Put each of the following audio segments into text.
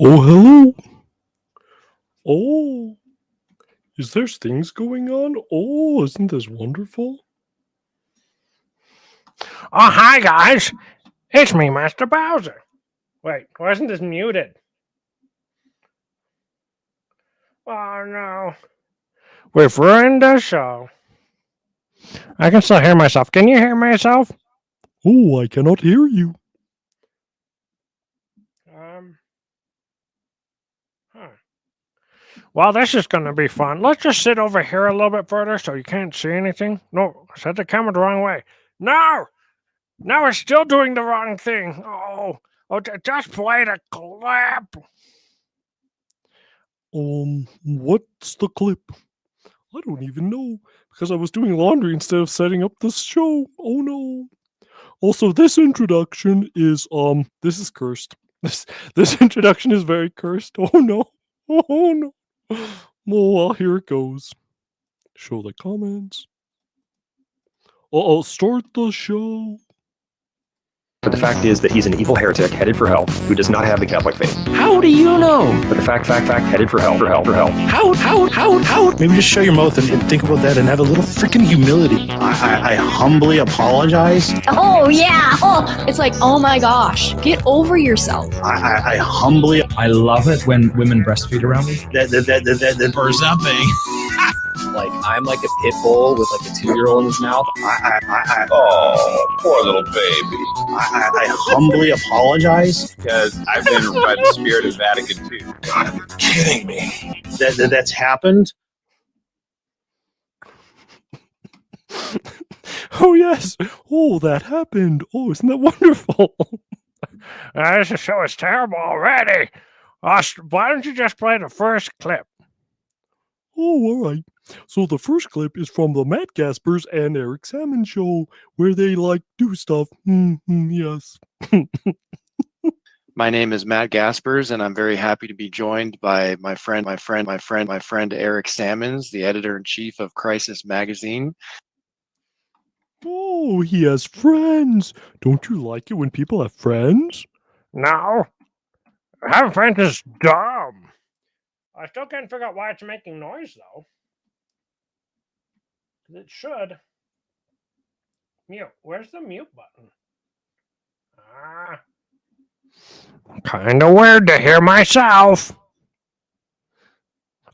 Oh, hello. Oh, is there things going on? Oh, isn't this wonderful? Oh, hi, guys. It's me, Master Bowser. Wait, wasn't this muted? Oh, no. We've ruined the show. I can still hear myself. Can you hear myself? Oh, I cannot hear you. Huh. Well, this is going to be fun. Let's just sit over here a little bit further so you can't see anything. No, I set the camera the wrong way. No! Now we're still doing the wrong thing. Oh, just play the clip. What's the clip? I don't even know, because I was doing laundry instead of setting up this show. Oh no. Also, this introduction is this is cursed. This introduction is very cursed. Oh no. Oh no. Oh well, here it goes. Show the comments. Start the show. But the fact is that he's an evil heretic headed for hell who does not have the Catholic faith. How do you know? But the fact, headed for hell. How? Maybe just shut your mouth and think about that and have a little freaking humility. I humbly apologize. Oh, yeah. Oh, it's like, oh my gosh. Get over yourself. I humbly. I love it when women breastfeed around me. For something. Like, I'm like a pit bull with like a 2-year-old in his mouth. Oh, poor little baby. I humbly apologize. Because I've been by the spirit of Vatican II. You're kidding me. That's happened. Oh yes. Oh, that happened. Oh, isn't that wonderful? This show is terrible already. Why don't you just play the first clip? Oh, all right. So the first clip is from the Matt Gaspers and Eric Salmon show, where they like do stuff. Yes. My name is Matt Gaspers, and I'm very happy to be joined by my friend Eric Salmons, the editor-in-chief of Crisis Magazine. Oh, he has friends. Don't you like it when people have friends? No. Having friends is dumb. I still can't figure out why it's making noise, though. It should. Mute. Where's the mute button? Kinda weird to hear myself.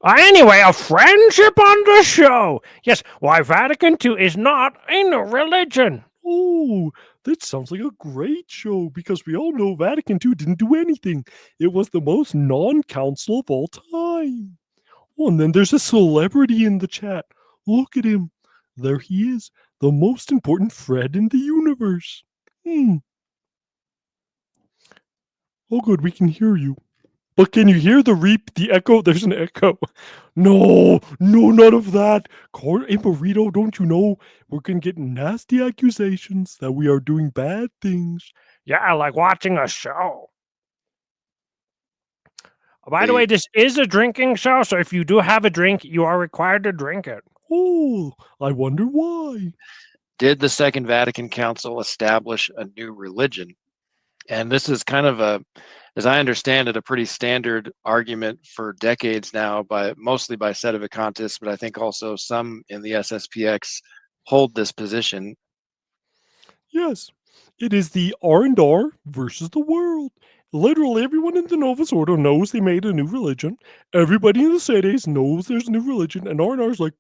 Anyway, a friendship on the show. Yes, why Vatican II is not a new religion. Oh, that sounds like a great show, because we all know Vatican II didn't do anything. It was the most non-council of all time. Oh, and then there's a celebrity in the chat. Look at him. There he is, the most important Fred in the universe. Oh, good, we can hear you. But can you hear the echo? There's an echo. No, none of that. Hey, Burrito, don't you know we're going to get nasty accusations that we are doing bad things? Yeah, like watching a show. By the way, this is a drinking show, so if you do have a drink, you are required to drink it. Oh, I wonder why. Did the Second Vatican Council establish a new religion? And this is kind of as I understand it, a pretty standard argument for decades now, mostly by sedevacantists, but I think also some in the SSPX hold this position. Yes, it is the R&R versus the world. Literally everyone in the Novus Ordo knows they made a new religion. Everybody in the Sedes knows there's a new religion, and R&R's like,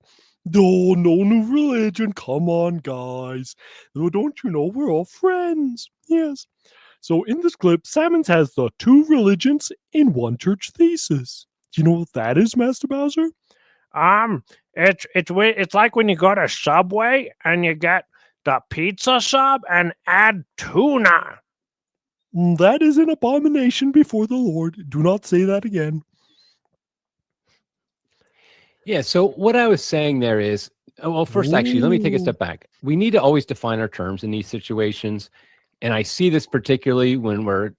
no new religion. Come on, guys. Don't you know we're all friends? Yes. So in this clip, Salmons has the 2 religions in 1 church thesis. Do you know what that is, Master Bowser? It's like when you go to Subway and you get the pizza sub and add tuna. That is an abomination before the Lord. Do not say that again. Yeah, so what I was saying there is, well, first, actually, let me take a step back. We need to always define our terms in these situations. And I see this particularly when we're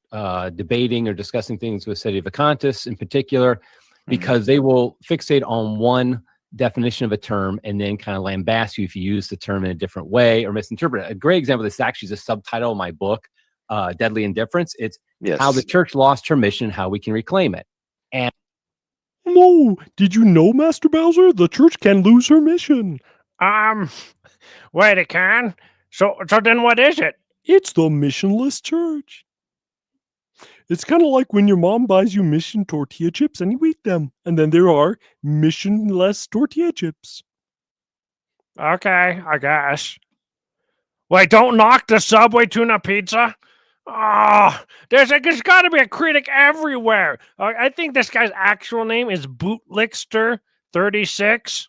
debating or discussing things with sedevacantists in particular, because they will fixate on one definition of a term and then kind of lambast you if you use the term in a different way or misinterpret it. A great example of this actually is a subtitle of my book, deadly indifference. It's Yes. how the church lost her mission, how we can reclaim it. And No, did you know, Master Bowser? The church can lose her mission. Wait, it can? So then what is it? It's the missionless church. It's kind of like when your mom buys you mission tortilla chips and you eat them. And then there are missionless tortilla chips. Okay, I guess. Wait, don't knock the Subway tuna pizza. Oh, there's got to be a critic everywhere. I think this guy's actual name is Bootlickster36.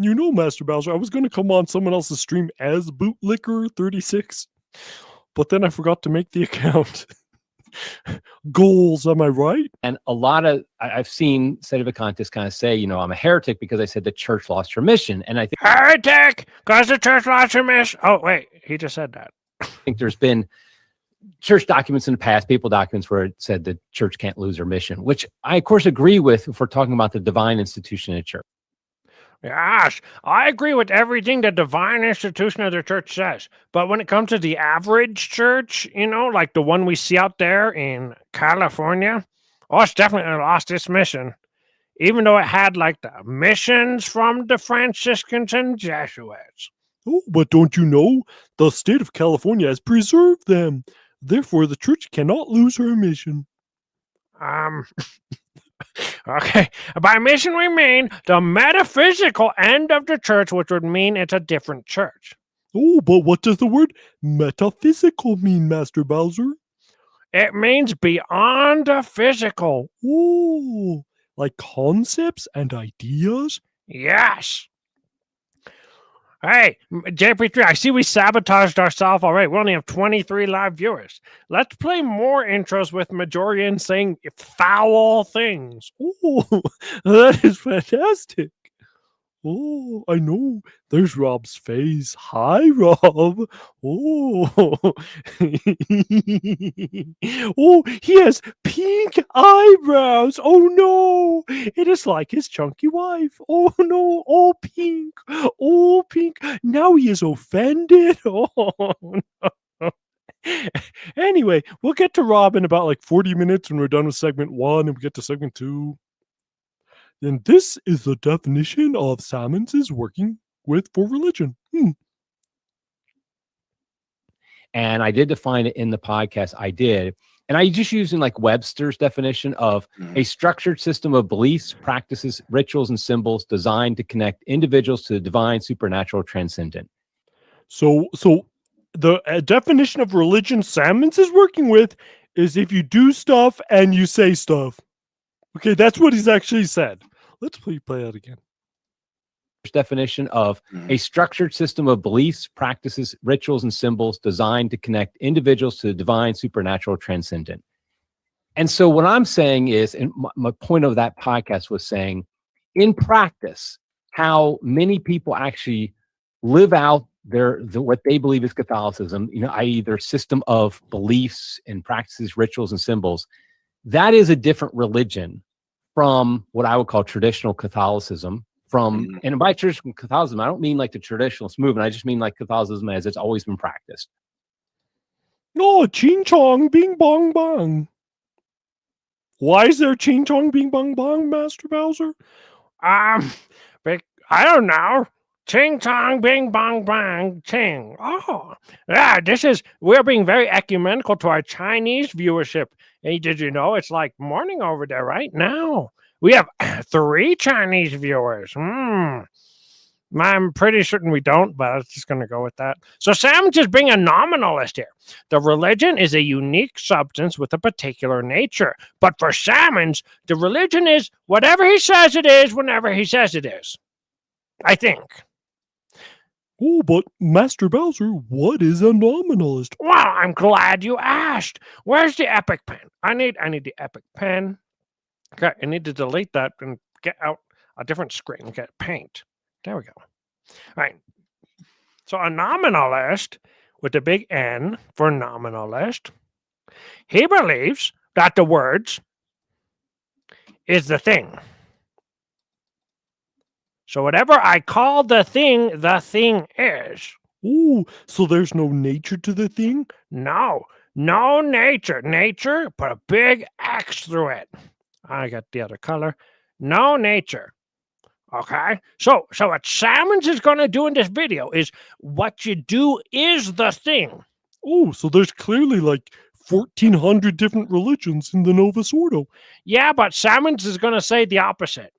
You know, Master Bowser, I was going to come on someone else's stream as Bootlicker36, but then I forgot to make the account. Goals, am I right? And a lot of, I've seen sedevacantists kind of say, you know, I'm a heretic because I said the church lost her mission. And I think heretic, because the church lost her mission. Oh, wait, he just said that. I think there's been church documents in the past, papal documents where it said the church can't lose her mission, which I, of course, agree with if we're talking about the divine institution of the church. Yes, I agree with everything the divine institution of the church says. But when it comes to the average church, you know, like the one we see out there in California, oh, it's definitely lost its mission. Even though it had like the missions from the Franciscans and Jesuits. Oh, but don't you know? The state of California has preserved them. Therefore, the church cannot lose her mission. Okay, by mission we mean the metaphysical end of the church, which would mean it's a different church. Oh, but what does the word metaphysical mean, Master Bowser? It means beyond the physical. Oh, like concepts and ideas? Yes. Hey, JP3, I see we sabotaged ourselves already. We only have 23 live viewers. Let's play more intros with Majorian saying foul things. Oh, that is fantastic. Oh, I know. There's Rob's face. Hi, Rob. Oh. Oh, he has pink eyebrows. Oh, no. It is like his chunky wife. Oh, no. Oh, pink. Oh, pink. Now he is offended. Oh, no. Anyway, we'll get to Rob in about like 40 minutes when we're done with segment 1 and we get to segment 2. And this is the definition of Salmons is working with for religion. And I did define it in the podcast. I did. And I just using like Webster's definition of a structured system of beliefs, practices, rituals, and symbols designed to connect individuals to the divine, supernatural, transcendent. So the definition of religion Salmons is working with is if you do stuff and you say stuff. Okay, that's what he's actually said. Let's play that again. Definition of a structured system of beliefs, practices, rituals, and symbols designed to connect individuals to the divine, supernatural, transcendent. And so what I'm saying is, and my point of that podcast was saying, in practice, how many people actually live out what they believe is Catholicism, you know, i.e. their system of beliefs and practices, rituals, and symbols. That is a different religion from what I would call traditional Catholicism. And by traditional Catholicism, I don't mean like the traditionalist movement. I just mean like Catholicism as it's always been practiced. No, ching chong, bing bong bong. Why is there ching chong, bing bong bong, Master Bowser? I don't know. Ching chong, bing bong bang, ching. Oh, yeah, we're being very ecumenical to our Chinese viewership. Hey, did you know it's like morning over there right now? We have 3 Chinese viewers. I'm pretty certain we don't, but I'm just going to go with that. So Sam's just being a nominalist here. The religion is a unique substance with a particular nature. But for Salmons, the religion is whatever he says it is whenever he says it is. I think. Oh, but Master Bowser, what is a nominalist? Well, I'm glad you asked. Where's the epic pen? I need the epic pen. Okay, I need to delete that and get out a different screen. Okay, paint. There we go. All right. So a nominalist with a big N for nominalist, he believes that the words is the thing. So whatever I call the thing is. Oh, so there's no nature to the thing? No, no nature. Nature, put a big X through it. I got the other color. No nature. Okay, so what Salmons is going to do in this video is what you do is the thing. Oh, so there's clearly like 1,400 different religions in the Novus Ordo. Yeah, but Salmons is going to say the opposite.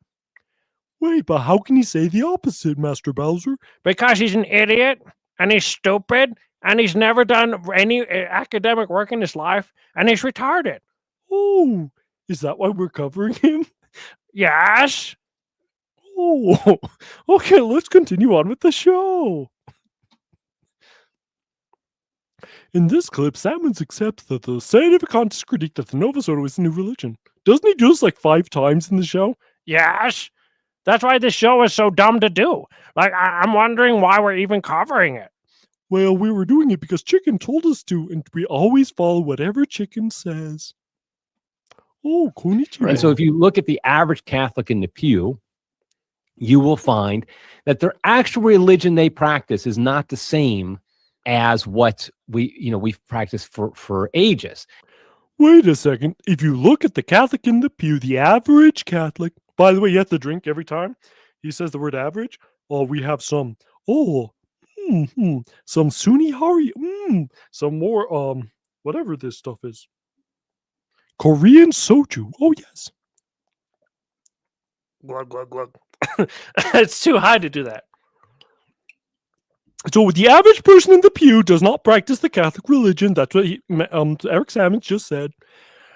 Wait, but how can he say the opposite, Master Bowser? Because he's an idiot, and he's stupid, and he's never done any academic work in his life, and he's retarded. Oh, is that why we're covering him? Yes. Oh, okay, let's continue on with the show. In this clip, Salmons accepts that the scientific conscious critique that the Novus Ordo is a new religion. Doesn't he do this like 5 times in the show? Yes. That's why this show is so dumb to do. Like, I'm wondering why we're even covering it. Well, we were doing it because Chicken told us to, and we always follow whatever Chicken says. Oh, konnichiwa. And so if you look at the average Catholic in the pew, you will find that their actual religion they practice is not the same as what we've practiced for ages. Wait a second. If you look at the Catholic in the pew, the average Catholic, by the way, you have to drink every time he says the word average. Oh, we have some, some Sunni Hari, some more, whatever this stuff is. Korean soju. Oh, yes. Glug, glug, glug. It's too high to do that. So the average person in the pew does not practice the Catholic religion. That's what Eric Salmons just said.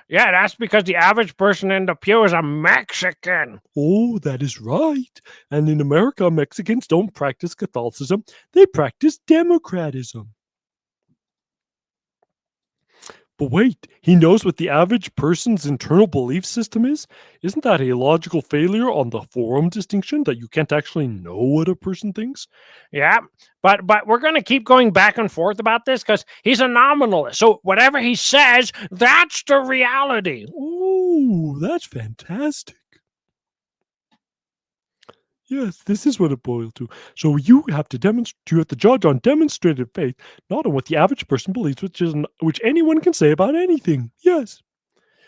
Yeah, that's because the average person in the pew is a Mexican. Oh, that is right. And in America, Mexicans don't practice Catholicism. They practice democratism. But wait, he knows what the average person's internal belief system is? Isn't that a logical failure on the forum distinction that you can't actually know what a person thinks? Yeah, but we're going to keep going back and forth about this because he's a nominalist. So whatever he says, that's the reality. Oh, that's fantastic. Yes, this is what it boils to. So you have to judge on demonstrated faith, not on what the average person believes, which anyone can say about anything. Yes.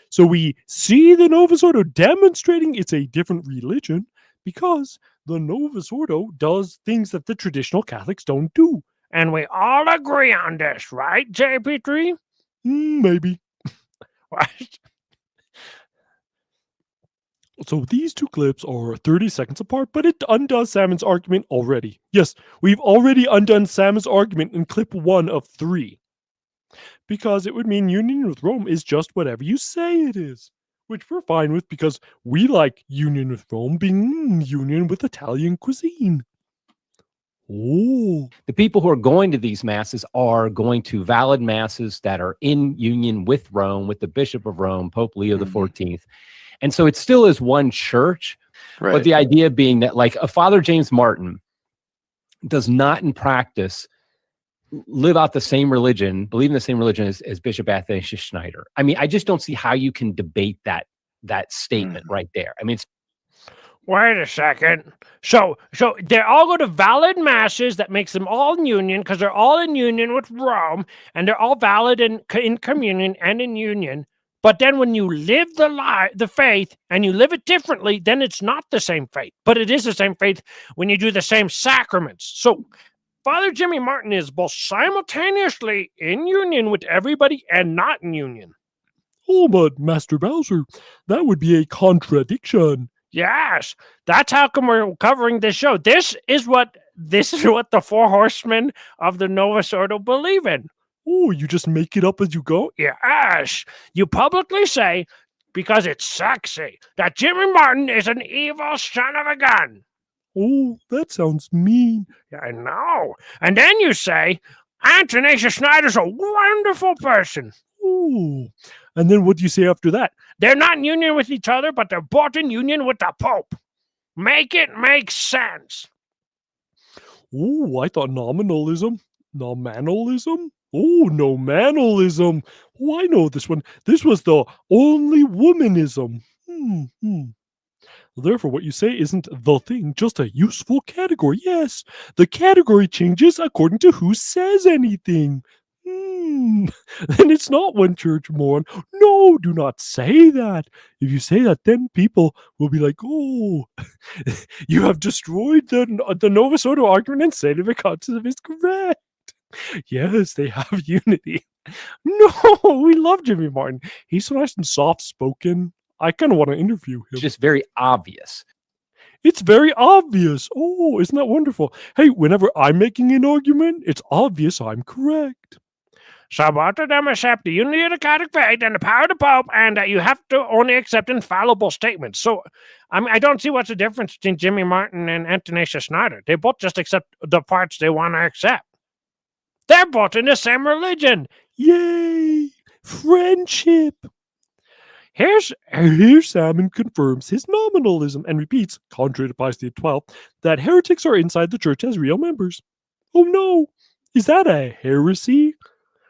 So we see the Novus Ordo demonstrating it's a different religion because the Novus Ordo does things that the traditional Catholics don't do. And we all agree on this, right, JP3? Maybe. What? So these two clips are 30 seconds apart, but it undoes Salmon's argument already. Yes, we've already undone Salmon's argument in clip 1 of 3. Because it would mean union with Rome is just whatever you say it is. Which we're fine with because we like union with Rome being union with Italian cuisine. Oh. The people who are going to these masses are going to valid masses that are in union with Rome, with the Bishop of Rome, Pope Leo XIV. And so it still is one church, Right. but the idea being that like a Father James Martin does not in practice live out the same religion, believe in the same religion as Bishop Athanasius Schneider. I mean, I just don't see how you can debate that statement right there. I mean, Wait a second. So they all go to valid masses that makes them all in union because they're all in union with Rome and they're all valid in communion and in union. But then when you live the faith and you live it differently, then it's not the same faith. But it is the same faith when you do the same sacraments. So Father Jimmy Martin is both simultaneously in union with everybody and not in union. Oh, but Master Bowser, that would be a contradiction. Yes, that's how come we're covering this show. This is what the 4 horsemen of the Novus Ordo believe in. Oh, you just make it up as you go? Yes, you publicly say, because it's sexy, that Jimmy Martin is an evil son of a gun. Oh, that sounds mean. Yeah, I know. And then you say, Athanasius Schneider's a wonderful person. Oh, and then what do you say after that? They're not in union with each other, but they're both in union with the Pope. Make it make sense. Oh, I thought nominalism. Nominalism? Oh, nominalism. Oh, I know this one. This was the only womanism. Therefore, what you say isn't the thing, just a useful category. Yes, the category changes according to who says anything. Then it's not one church, moron. No, do not say that. If you say that, then people will be like, oh, you have destroyed the Novus Ordo argument and say that Vicatus is correct. Yes, they have unity. No, we love Jimmy Martin. He's so nice and soft-spoken. I kind of want to interview him. It's just very obvious. It's very obvious. Oh, isn't that wonderful? Hey, whenever I'm making an argument, it's obvious I'm correct. So both of them accept the unity of the Catholic faith and the power of the Pope, and that you have to only accept infallible statements. So, I don't see what's the difference between Jimmy Martin and Athanasius Schneider. They both just accept the parts they want to accept. They're both in the same religion. Yay! Friendship! Here Salmon confirms his nominalism and repeats, contrary to Pius XII, that heretics are inside the church as real members. Oh no! Is that a heresy?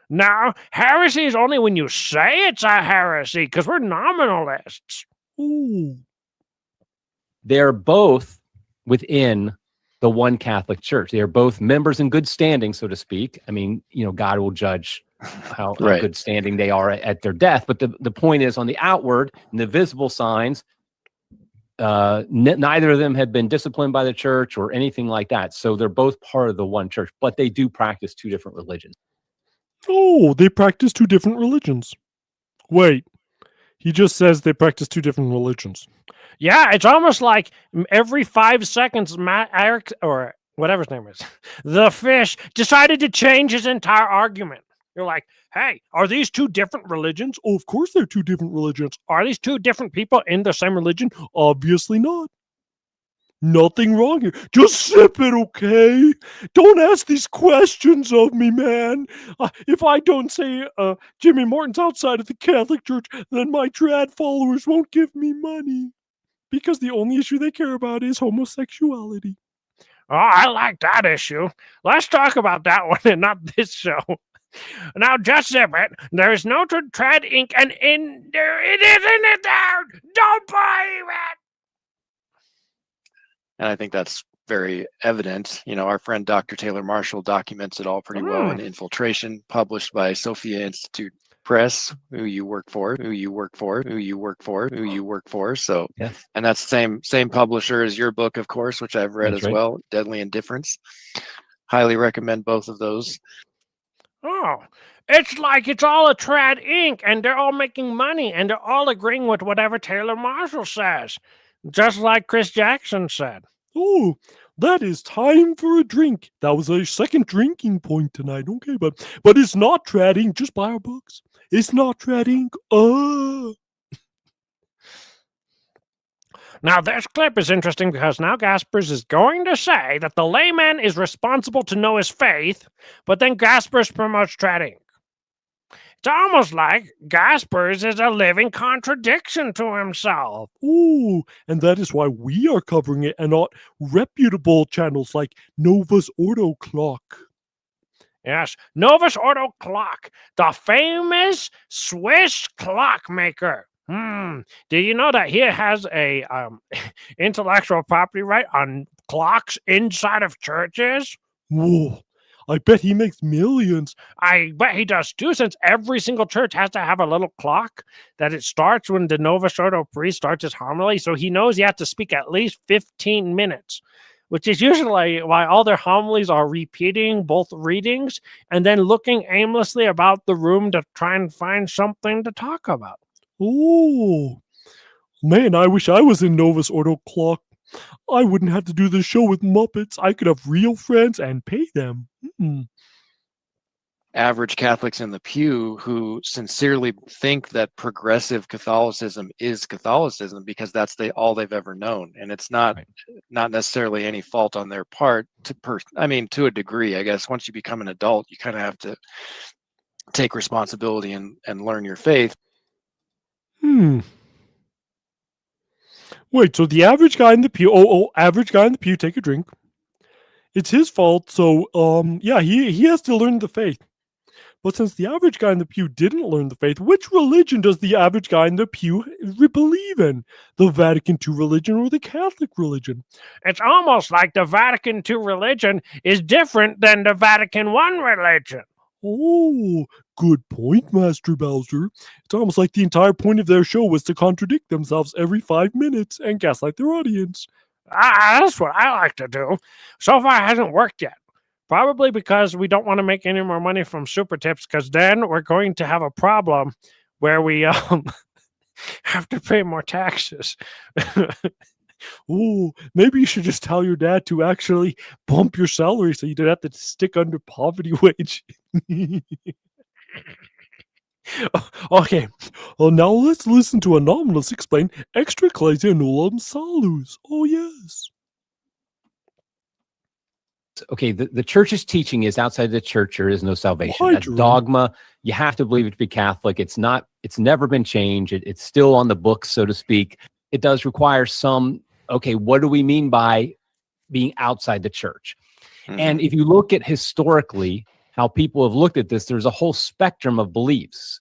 No, heresy is only when you say it's a heresy, because we're nominalists. Ooh. They're both within the one Catholic Church. They are both members in good standing, so to speak. I mean, God will judge how good standing they are at their death. But the point is, on the outward and the visible signs, neither of them had been disciplined by the church or anything like that. So they're both part of the one church, but they do practice two different religions. Oh, they practice two different religions. Wait, he just says they practice two different religions. Yeah, it's almost like every 5 seconds, Eric, or whatever his name is, the fish, decided to change his entire argument. You're like, hey, are these two different religions? Oh, of course they're two different religions. Are these two different people in the same religion? Obviously not. Nothing wrong here. Just sip it, okay? Don't ask these questions of me, man. If I don't say Jimmy Martin's outside of the Catholic Church, then my trad followers won't give me money. Because the only issue they care about is homosexuality. Oh, I like that issue. Let's talk about that one and not this show. Now, just zip it. There is no trad ink, and in there it is in it there. Don't believe it. And I think that's very evident. Our friend Dr. Taylor Marshall documents it all pretty well in Infiltration, published by Sophia Institute Press, who you work for. So, yes. And that's the same publisher as your book, of course, which I've read as well, Deadly Indifference. Highly recommend both of those. Oh, it's like it's all a trad ink, and they're all making money, and they're all agreeing with whatever Taylor Marshall says. Just like Chris Jackson said. Oh, that is time for a drink. That was a second drinking point tonight. Okay, but it's not trad ink. Just buy our books. It's not trad ink. Now, this clip is interesting because now Gaspers is going to say that the layman is responsible to know his faith, but then Gaspers promotes trad ink. It's almost like Gaspers is a living contradiction to himself. Ooh, and that is why we are covering it and not reputable channels like Novus Ordo Clock. Yes, Novus Ordo Clock, the famous Swiss clockmaker. Do you know that he has a intellectual property right on clocks inside of churches? Whoa. I bet he makes millions. I bet he does too, since every single church has to have a little clock that it starts when the Novus Ordo priest starts his homily. So he knows he has to speak at least 15 minutes, which is usually why all their homilies are repeating both readings and then looking aimlessly about the room to try and find something to talk about. Oh, man, I wish I was in Novus Ordo Clock. I wouldn't have to do this show with Muppets. I could have real friends and pay them. Average Catholics in the pew who sincerely think that progressive Catholicism is Catholicism because that's all they've ever known, and it's not necessarily any fault on their part. To a degree, I guess. Once you become an adult, you kind of have to take responsibility and learn your faith. Wait, so the average guy in the pew, average guy in the pew, take a drink. It's his fault, so, yeah, he has to learn the faith. But since the average guy in the pew didn't learn the faith, which religion does the average guy in the pew believe in? The Vatican II religion or the Catholic religion? It's almost like the Vatican II religion is different than the Vatican I religion. Oh, good point, Master Bowser. It's almost like the entire point of their show was to contradict themselves every 5 minutes and gaslight their audience. That's what I like to do. So far, it hasn't worked yet. Probably because we don't want to make any more money from super tips, because then we're going to have a problem where we have to pay more taxes. Oh, maybe you should just tell your dad to actually bump your salary so you don't have to stick under poverty wage. Okay, well, now let's listen to Anomalous explain extra ecclesia nullum salus. Oh, yes. Okay, the church's teaching is outside the church there is no salvation. Why, That's Drew? dogma. You have to believe it to be Catholic. It's never been changed. It's still on the books, so to speak. It does require some, okay, what do we mean by being outside the church? And if you look at historically how people have looked at this, there's a whole spectrum of beliefs.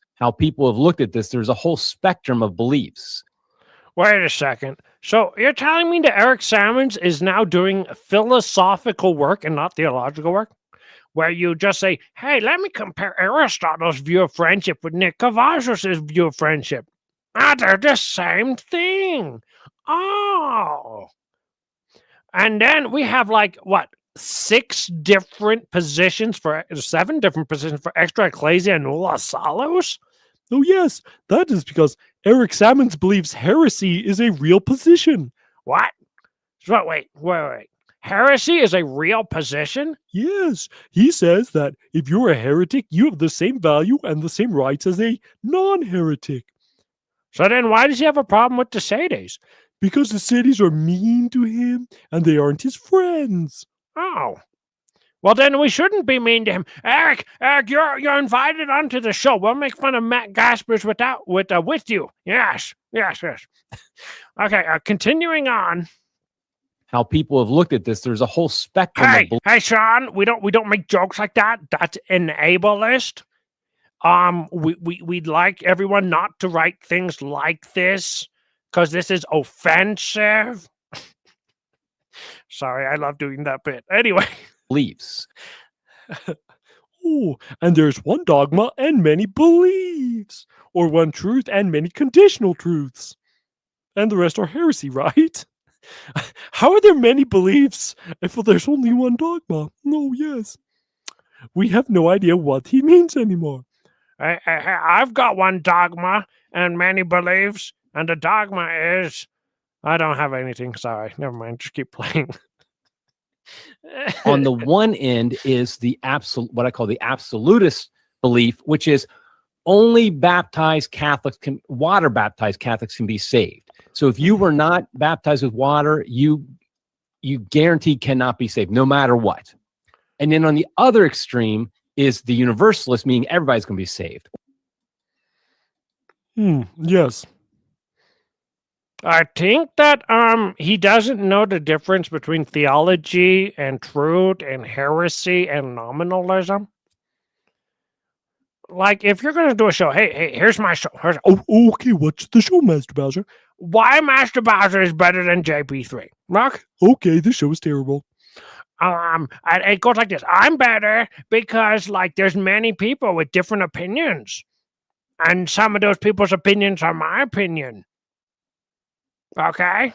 Wait a second. So you're telling me that Eric Sammons is now doing philosophical work and not theological work? Where you just say, hey, let me compare Aristotle's view of friendship with Nick Cavazos' view of friendship. They're the same thing. Oh. And then we have seven different positions for extra ecclesia nulla salus? Oh, yes, that is because Eric Sammons believes heresy is a real position. What? So wait. Heresy is a real position? Yes, he says that if you're a heretic, you have the same value and the same rights as a non-heretic. So then why does he have a problem with the Sadies? Because the cities are mean to him and they aren't his friends. Oh. Well, then we shouldn't be mean to him. Eric, you're invited onto the show. We'll make fun of Matt Gaspers with you. Yes. Okay, continuing on. How people have looked at this, there's a whole spectrum of beliefs. Hey, Sean, we don't make jokes like that. That's ableist. We'd like everyone not to write things like this because this is offensive. Sorry, I love doing that bit. Anyway. Beliefs. Oh, and there's one dogma and many beliefs, or one truth and many conditional truths. And the rest are heresy, right? How are there many beliefs if there's only one dogma? No, yes. We have no idea what he means anymore. I've got one dogma and many beliefs, and the dogma is... I don't have anything, sorry. Never mind, just keep playing. On the one end is the what I call the absolutist belief, which is only water baptized Catholics can be saved. So if you were not baptized with water, you guaranteed cannot be saved, no matter what. And then on the other extreme is the universalist, meaning everybody's going to be saved. Yes. I think that he doesn't know the difference between theology and truth and heresy and nominalism. Like, if you're going to do a show, hey, here's my show. Oh, okay, what's the show, Master Bowser? Why Master Bowser is better than JP3. Mark? Okay, the show is terrible. It goes like this. I'm better because, there's many people with different opinions. And some of those people's opinions are my opinion. Okay?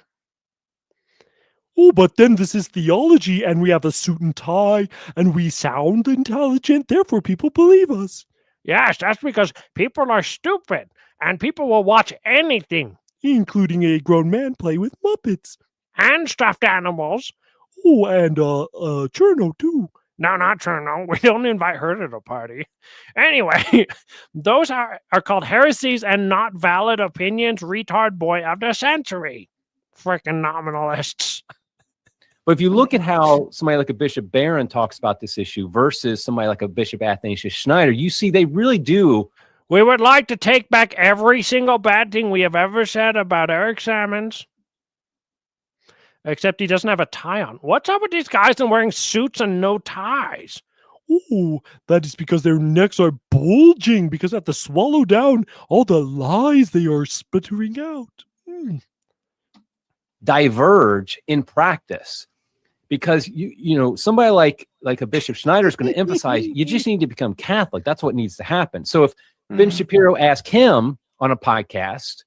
Oh, but then this is theology, and we have a suit and tie, and we sound intelligent, therefore people believe us. Yes, that's because people are stupid, and people will watch anything. Including a grown man play with Muppets. And stuffed animals. Oh, and Cherno, too. No, not Cherno. We don't invite her to the party. Anyway, those are called heresies and not valid opinions, retard boy of the century. Frickin' nominalists. But if you look at how somebody like a Bishop Barron talks about this issue versus somebody like a Bishop Athanasius Schneider, you see they really do. We would like to take back every single bad thing we have ever said about Eric Sammons. Except he doesn't have a tie on. What's up with these guys and wearing suits and no ties? Oh, that is because their necks are bulging because they have to swallow down all the lies they are sputtering out. Diverge in practice, because you know somebody like a Bishop Schneider is going to emphasize you just need to become Catholic. That's what needs to happen. So if Ben Shapiro asked him on a podcast,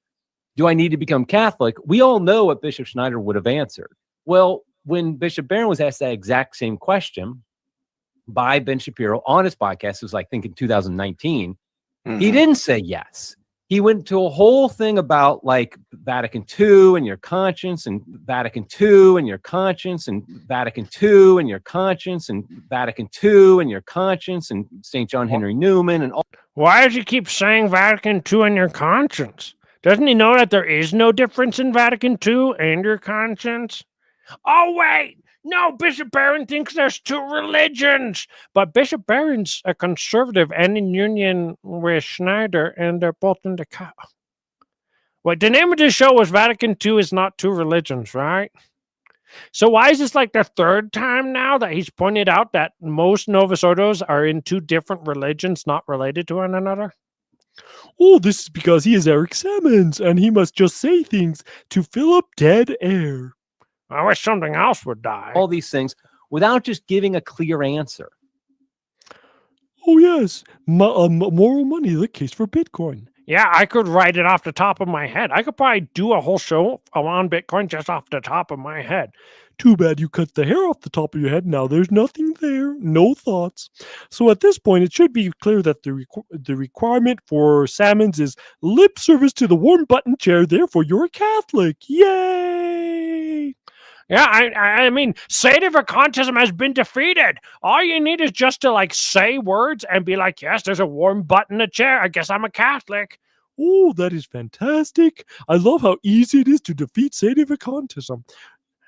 do I need to become Catholic? We all know what Bishop Schneider would have answered. Well, when Bishop Barron was asked that exact same question by Ben Shapiro on his podcast, it was like, I think in 2019, he didn't say yes. He went to a whole thing about like Vatican II and your conscience, and Vatican II and your conscience, and Vatican II and your conscience, and Vatican II and your conscience, and St. John Henry Newman, and all. Why does he keep saying Vatican II and your conscience? Doesn't he know that there is no difference in Vatican II and your conscience? Oh, wait! No, Bishop Barron thinks there's two religions. But Bishop Barron's a conservative and in union with Schneider, and they're both in the Wait, the name of the show was Vatican II is not two religions, right? So why is this like the third time now that he's pointed out that most Novus Ordos are in two different religions not related to one another? Oh, this is because he is Eric Sammons, and he must just say things to fill up dead air. I wish something else would die. All these things without just giving a clear answer. Oh, yes. Moral money, the case for Bitcoin. Yeah, I could write it off the top of my head. I could probably do a whole show on Bitcoin just off the top of my head. Too bad you cut the hair off the top of your head. Now there's nothing there, no thoughts. So at this point, it should be clear that the requirement for Sammons is lip service to the warm button chair. Therefore, you're a Catholic. Yay! Yeah, I mean, sedevacantism has been defeated. All you need is just to like say words and be like, yes, there's a warm button in a chair. I guess I'm a Catholic. Oh, that is fantastic. I love how easy it is to defeat sedevacantism.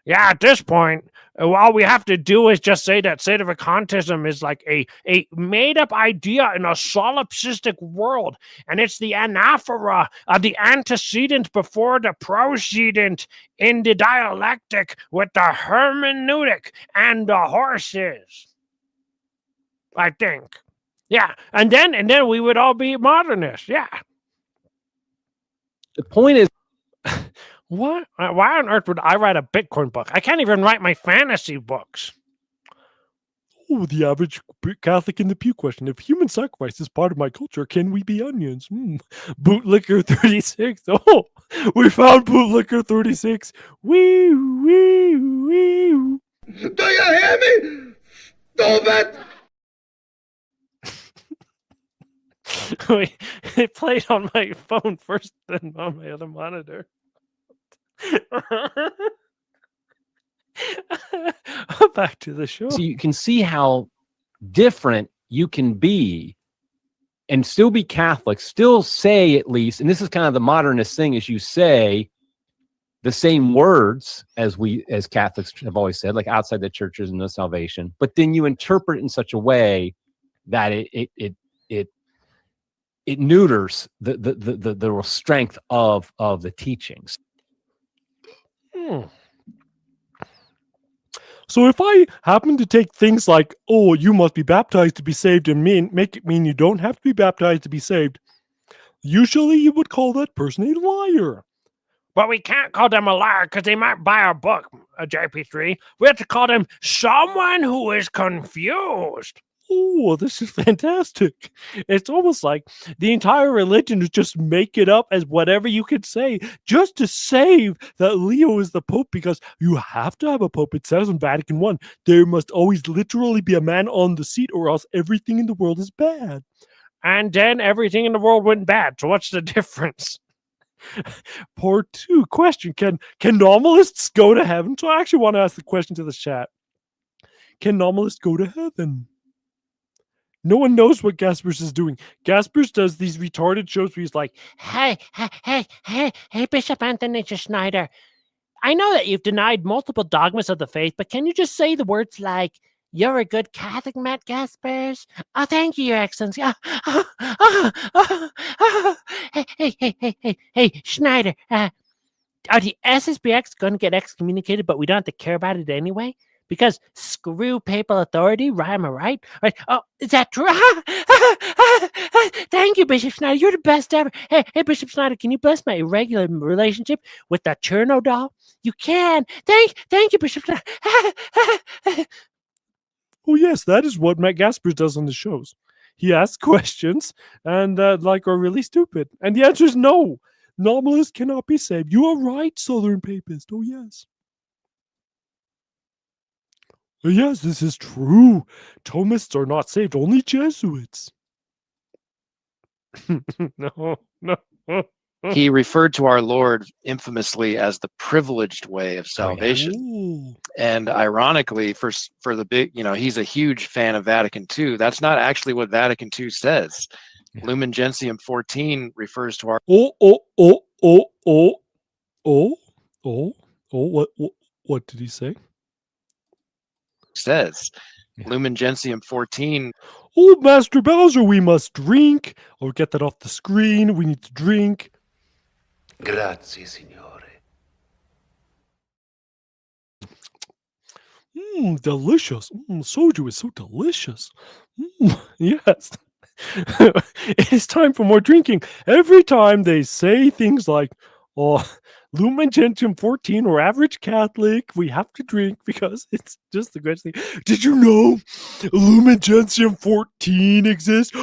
Yeah, at this point, all we have to do is just say that sedevacantism is like a made-up idea in a solipsistic world, and it's the anaphora of the antecedent before the procedent in the dialectic with the hermeneutic and the horses. I think. Yeah, and then we would all be modernists, yeah. The point is, what? Why on earth would I write a Bitcoin book? I can't even write my fantasy books. Oh, the average Catholic in the pew question. If human sacrifice is part of my culture, can we be onions? Bootlicker 36. Oh, we found Bootlicker 36. Wee, wee, wee. Do you hear me? Stop it! Wait, it played on my phone first, then on my other monitor. Back to the show. So you can see how different you can be and still be Catholic, still say at least, and this is kind of the modernist thing, is you say the same words as we as Catholics have always said, like outside the churches and the salvation, but then you interpret it in such a way that it neuters the real strength of the teachings. So if I happen to take things like, oh, you must be baptized to be saved, and make it mean you don't have to be baptized to be saved, usually you would call that person a liar. But we can't call them a liar because they might buy our book, JP3. We have to call them someone who is confused. Oh, this is fantastic. It's almost like the entire religion is just make it up as whatever you could say just to save that Leo is the Pope, because you have to have a Pope. It says in Vatican I, there must always literally be a man on the seat or else everything in the world is bad. And then everything in the world went bad. So what's the difference? Part 2, question. Can nominalists go to heaven? So I actually want to ask the question to the chat. Can nominalists go to heaven? No one knows what Gaspers is doing. Gaspers does these retarded shows where he's like, Hey, Bishop Anthony Schneider. I know that you've denied multiple dogmas of the faith, but can you just say the words like, you're a good Catholic, Matt Gaspers? Oh, thank you, Your Excellency. Hey, Schneider. Are the SSBX going to get excommunicated, but we don't have to care about it anyway? Because screw papal authority, right? Am I right? Right? Oh, is that true? Thank you, Bishop Snyder. You're the best ever. Hey, Bishop Snyder, can you bless my irregular relationship with the Cherno doll? You can. Thank you, Bishop Snyder. Oh, yes, that is what Matt Gaspers does on the shows. He asks questions and are really stupid. And the answer is no. Nominalists cannot be saved. You are right, Southern Papist. Oh, yes. Oh, yes, this is true. Thomists are not saved, only Jesuits. No. He referred to our Lord infamously as the privileged way of salvation. Ooh. And ironically, for the big, he's a huge fan of Vatican II. That's not actually what Vatican II says. Lumen Gentium 14 refers to our. What did he say? Says Lumen Gentium 14. Oh, Master Bowser, we must drink. Oh, get that off the screen. We need to drink. Grazie, signore. Delicious. Soju is so delicious. Yes. It is time for more drinking. Every time they say things like, Lumen Gentium 14 or average Catholic, we have to drink because it's just the greatest thing. Did you know Lumen Gentium 14 exists?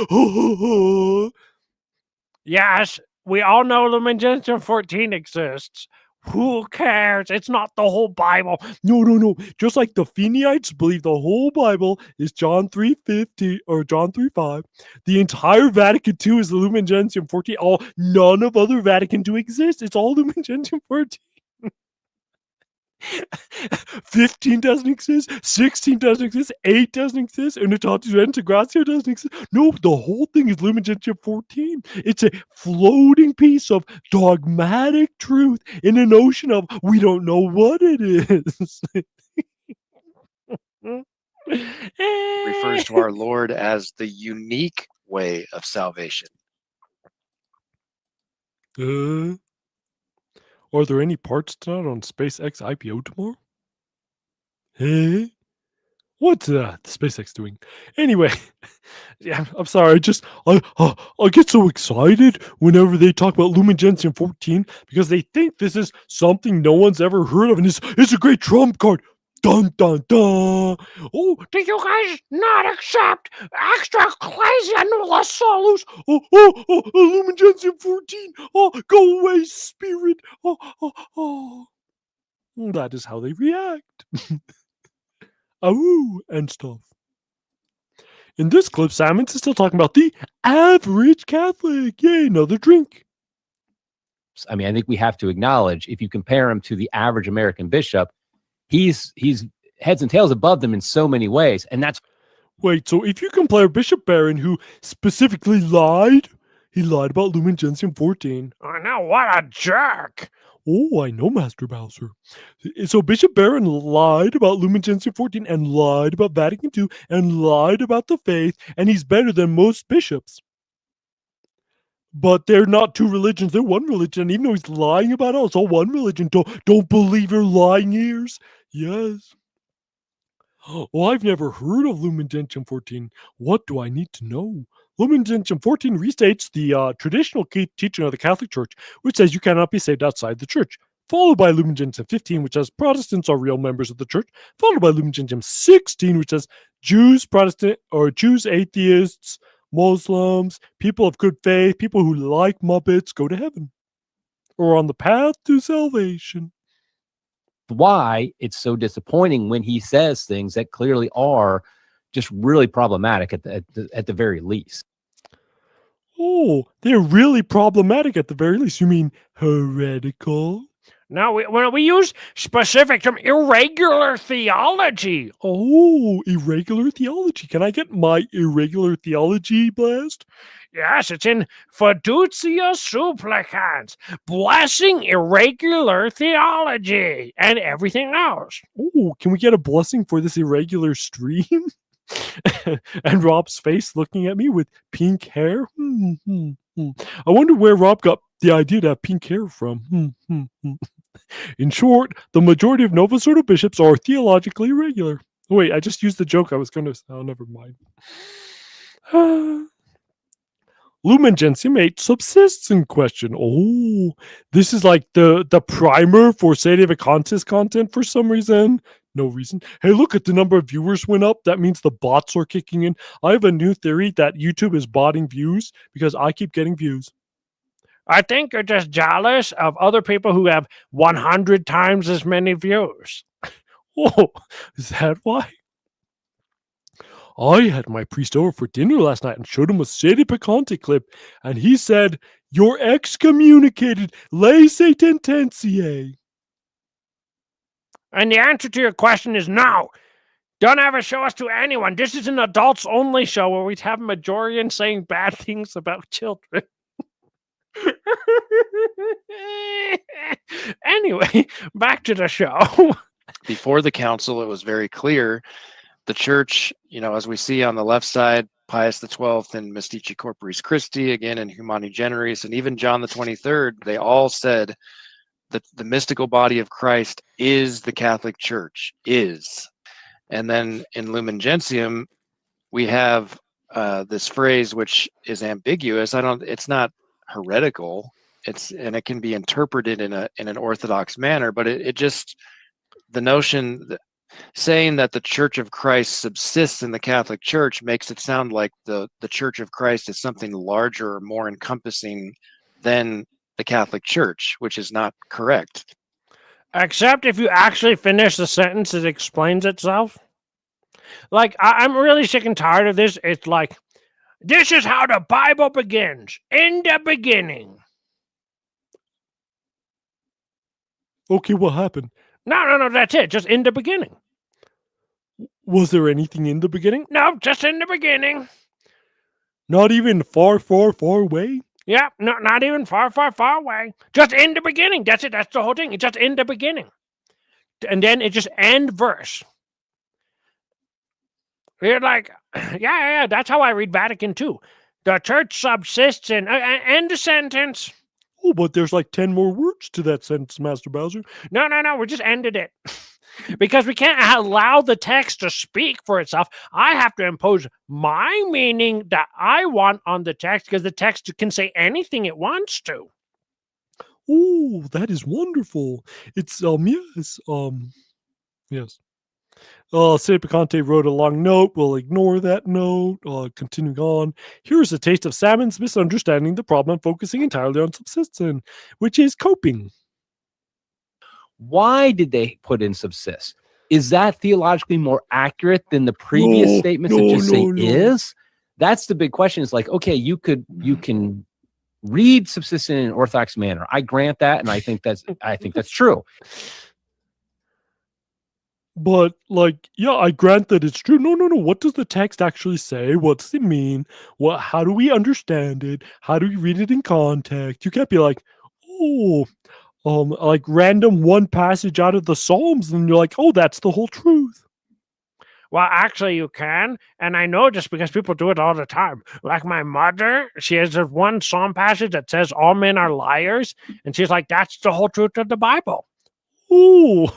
Yes, we all know Lumen Gentium 14 exists. Who cares? It's not the whole Bible. No. Just like the Feniites believe the whole Bible is John 3:50 or John 3:5, the entire Vatican II is the Lumen Gentium 14. None of other Vatican II exists. It's all Lumen Gentium 14. 15 doesn't exist, 16 doesn't exist, 8 doesn't exist, Unitatis Reintegratio doesn't exist. No, the whole thing is Lumen Gentium 14. It's a floating piece of dogmatic truth in an ocean of we don't know what it is. Refers to our Lord as the unique way of salvation. Are there any parts tonight on SpaceX IPO tomorrow? Hey? What's SpaceX doing? Anyway, yeah, I'm sorry. I get so excited whenever they talk about Lumen Gentium 14 because they think this is something no one's ever heard of, and it's a great trump card. Dun dun dun! Oh, do you guys not accept extra Ecclesia Nulla Solus? Lumen Gentium 14! Go away, spirit! That is how they react. And stuff. In this clip, Simons is still talking about the average Catholic. Yay, another drink. I mean, I think we have to acknowledge, if you compare him to the average American bishop, he's heads and tails above them in so many ways. And that's... Wait, so if you compare Bishop Barron, who specifically lied, he lied about Lumen Gentium 14. I know, what a jerk. Oh, I know, Master Bowser. So Bishop Barron lied about Lumen Gentium 14 and lied about Vatican II and lied about the faith, and he's better than most bishops. But they're not two religions, they're one religion. And even though he's lying about it, it's all one religion. Don't believe your lying ears. Yes. Oh, I've never heard of Lumen Gentium 14. What do I need to know? Lumen Gentium 14 restates the traditional teaching of the Catholic Church, which says you cannot be saved outside the Church, followed by Lumen Gentium 15, which says Protestants are real members of the Church, followed by Lumen Gentium 16, which says Jews, Protestant, or Jews, atheists, Muslims, people of good faith, people who like Muppets go to heaven or on the path to salvation. Why it's so disappointing when he says things that clearly are just really problematic at the very least. Oh, they're really problematic at the very least. You mean heretical? No, we use specific term, irregular theology. Oh, irregular theology. Can I get my irregular theology blast? Yes, it's in Fiducia Supplicans, blessing irregular theology and everything else. Oh, can we get a blessing for this irregular stream? And Rob's face looking at me with pink hair. I wonder where Rob got the idea to have pink hair from. In short, the majority of Novus Ordo bishops are theologically irregular. Wait, I just used the joke I was going to... Oh, never mind. Lumen Gentium 8 subsists in question. Oh, this is like the primer for Sede Vacantis content for some reason. No reason. Hey, look at the number of viewers went up. That means the bots are kicking in. I have a new theory that YouTube is botting views because I keep getting views. I think you're just jealous of other people who have 100 times as many views. Oh, is that why? I had my priest over for dinner last night and showed him a Sede Picante clip, and he said, "You're excommunicated, lay sententia." And the answer to your question is no. Don't ever show us to anyone. This is an adults-only show where we have Majorian saying bad things about children. Anyway, back to the show. Before the council, it was very clear the church, as we see on the left side, Pius XII and Mystici Corporis Christi, again in Humani Generis, and even John the 23rd, they all said that the mystical body of Christ is the Catholic Church, is. And then in Lumen Gentium, we have this phrase which is ambiguous. It's not heretical. And it can be interpreted in an orthodox manner, but it just, the notion that saying that the Church of Christ subsists in the Catholic Church makes it sound like the Church of Christ is something larger or more encompassing than the Catholic Church, which is not correct. Except if you actually finish the sentence, it explains itself. Like, I'm really sick and tired of this. It's like, this is how the Bible begins. In the beginning. Okay, what happened? No, that's it. Just in the beginning. Was there anything in the beginning? No, just in the beginning. Not even far, far, far away? Yeah, no, not even far, far, far away. Just in the beginning. That's it. That's the whole thing. It's just in the beginning. And then it just end verse. You're like, yeah, that's how I read Vatican II. The church subsists in... end the sentence. Oh, but there's like 10 more words to that sentence, Master Bowser. No, we just ended it. Because we can't allow the text to speak for itself. I have to impose my meaning that I want on the text because the text can say anything it wants to. Oh, that is wonderful. It's, yes. Sede Picante wrote a long note. We'll ignore that note. Continuing on. Here's a taste of Salmon's misunderstanding the problem, focusing entirely on subsistence, which is coping. Why did they put in subsist? Is that theologically more accurate than the previous statements that just say is? That's the big question. It's like, okay, you can read subsistent in an orthodox manner. I grant that, and I think that's true. But, like, yeah, I grant that it's true. No. What does the text actually say? What does it mean? How do we understand it? How do we read it in context? You can't be like, like random one passage out of the Psalms, and you're like, oh, that's the whole truth. Well, actually, you can, and I know just because people do it all the time. Like my mother, she has this one Psalm passage that says all men are liars, and she's like, that's the whole truth of the Bible. Ooh,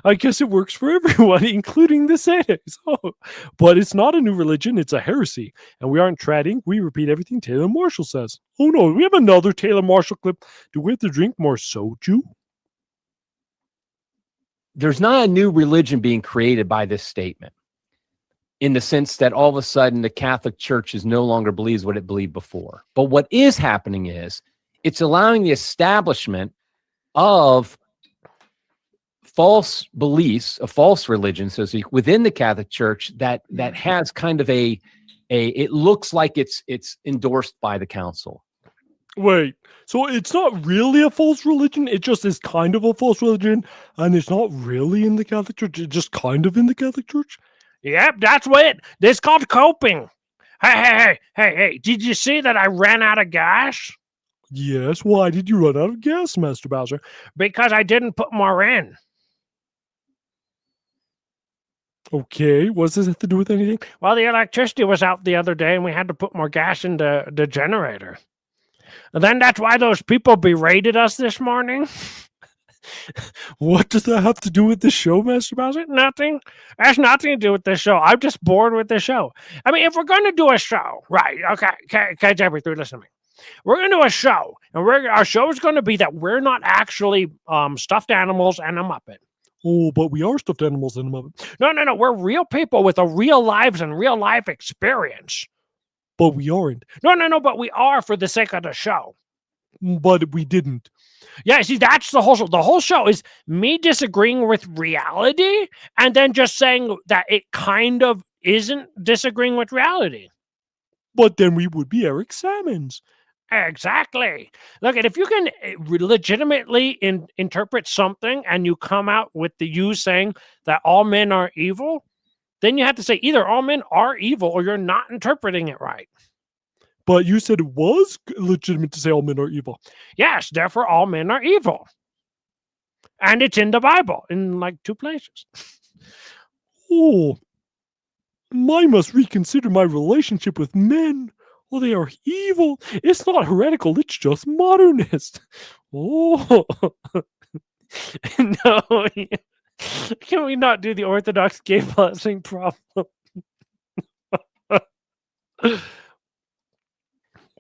I guess it works for everyone, including the Sedes. Oh, but it's not a new religion, it's a heresy. And we aren't treading, we repeat everything Taylor Marshall says. Oh no, we have another Taylor Marshall clip. Do we have to drink more soju? There's not a new religion being created by this statement, in the sense that all of a sudden the Catholic Church is no longer believes what it believed before. But what is happening is it's allowing the establishment of false beliefs, a false religion, so to speak, within the Catholic Church that has kind of it looks like it's endorsed by the council. Wait, so it's not really a false religion? It just is kind of a false religion, and it's not really in the Catholic Church? It's just kind of in the Catholic Church? Yep, that's what it's called coping. Hey, did you see that I ran out of gas? Yes, why did you run out of gas, Master Bowser? Because I didn't put more in. Okay, what does this have to do with anything? Well, the electricity was out the other day, and we had to put more gas in the generator. And then that's why those people berated us this morning. What does that have to do with the show, Master Bowser? Nothing. It has nothing to do with this show. I'm just bored with the show. I mean, if we're going to do a show, right? Okay, Jeffrey, listen to me. We're going to do a show, and our show is going to be that we're not actually stuffed animals and a Muppet. Oh, but we are stuffed animals in a Muppet. No. We're real people with a real lives and real life experience. But we aren't. No, but we are for the sake of the show. But we didn't. Yeah, see, that's the whole show. The whole show is me disagreeing with reality and then just saying that it kind of isn't disagreeing with reality. But then we would be Eric Sammons. Exactly. Look, if you can legitimately interpret something and you come out with you saying that all men are evil, then you have to say either all men are evil or you're not interpreting it right. But you said it was legitimate to say all men are evil. Yes, therefore all men are evil. And it's in the Bible in like 2 places. Oh, I must reconsider my relationship with men. Oh, they are evil. It's not heretical, it's just modernist. Oh. No. Can we not do the Orthodox gay blessing problem?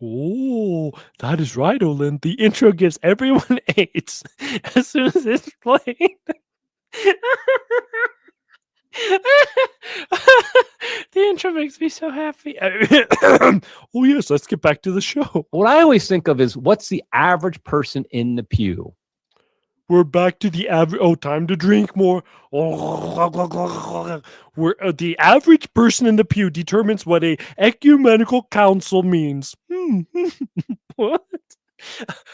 Oh, that is right, Olin. The intro gives everyone AIDS as soon as it's played. The intro makes me so happy. Oh, yes, let's get back to the show. What I always think of is what's the average person in the pew? We're back to the average. Oh, time to drink more. Oh, the average person in the pew determines what a ecumenical council means. What?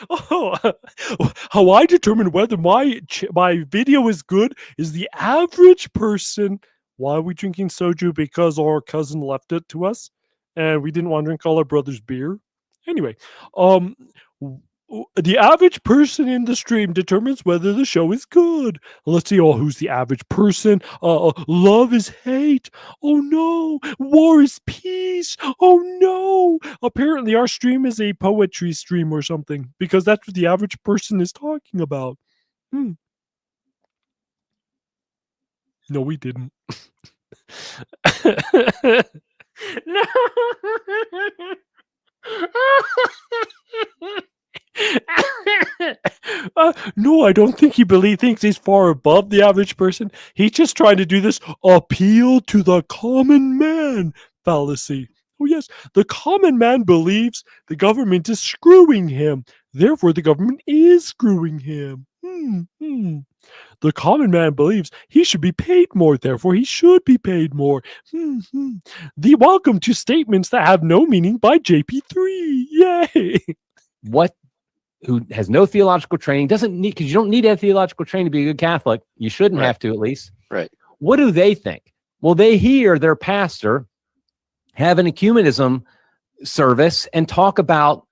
Oh, how I determine whether my video is good is the average person. Why are we drinking soju? Because our cousin left it to us, and we didn't want to drink all our brother's beer. Anyway, the average person in the stream determines whether the show is good. Let's see. Oh, who's the average person? Love is hate. Oh no. War is peace. Oh no. Apparently our stream is a poetry stream or something, because that's what the average person is talking about. No, we didn't. No. No, I don't think he thinks he's far above the average person. He's just trying to do this appeal to the common man fallacy. Oh yes, the common man believes the government is screwing him. Therefore, the government is screwing him. The common man believes he should be paid more. Therefore, he should be paid more. The welcome to statements that have no meaning by JP3. Yay! Who has no theological training, doesn't need, because you don't need a theological training to be a good Catholic. You shouldn't have to, at least. Right. What do they think? Well, they hear their pastor have an ecumenism service and talk about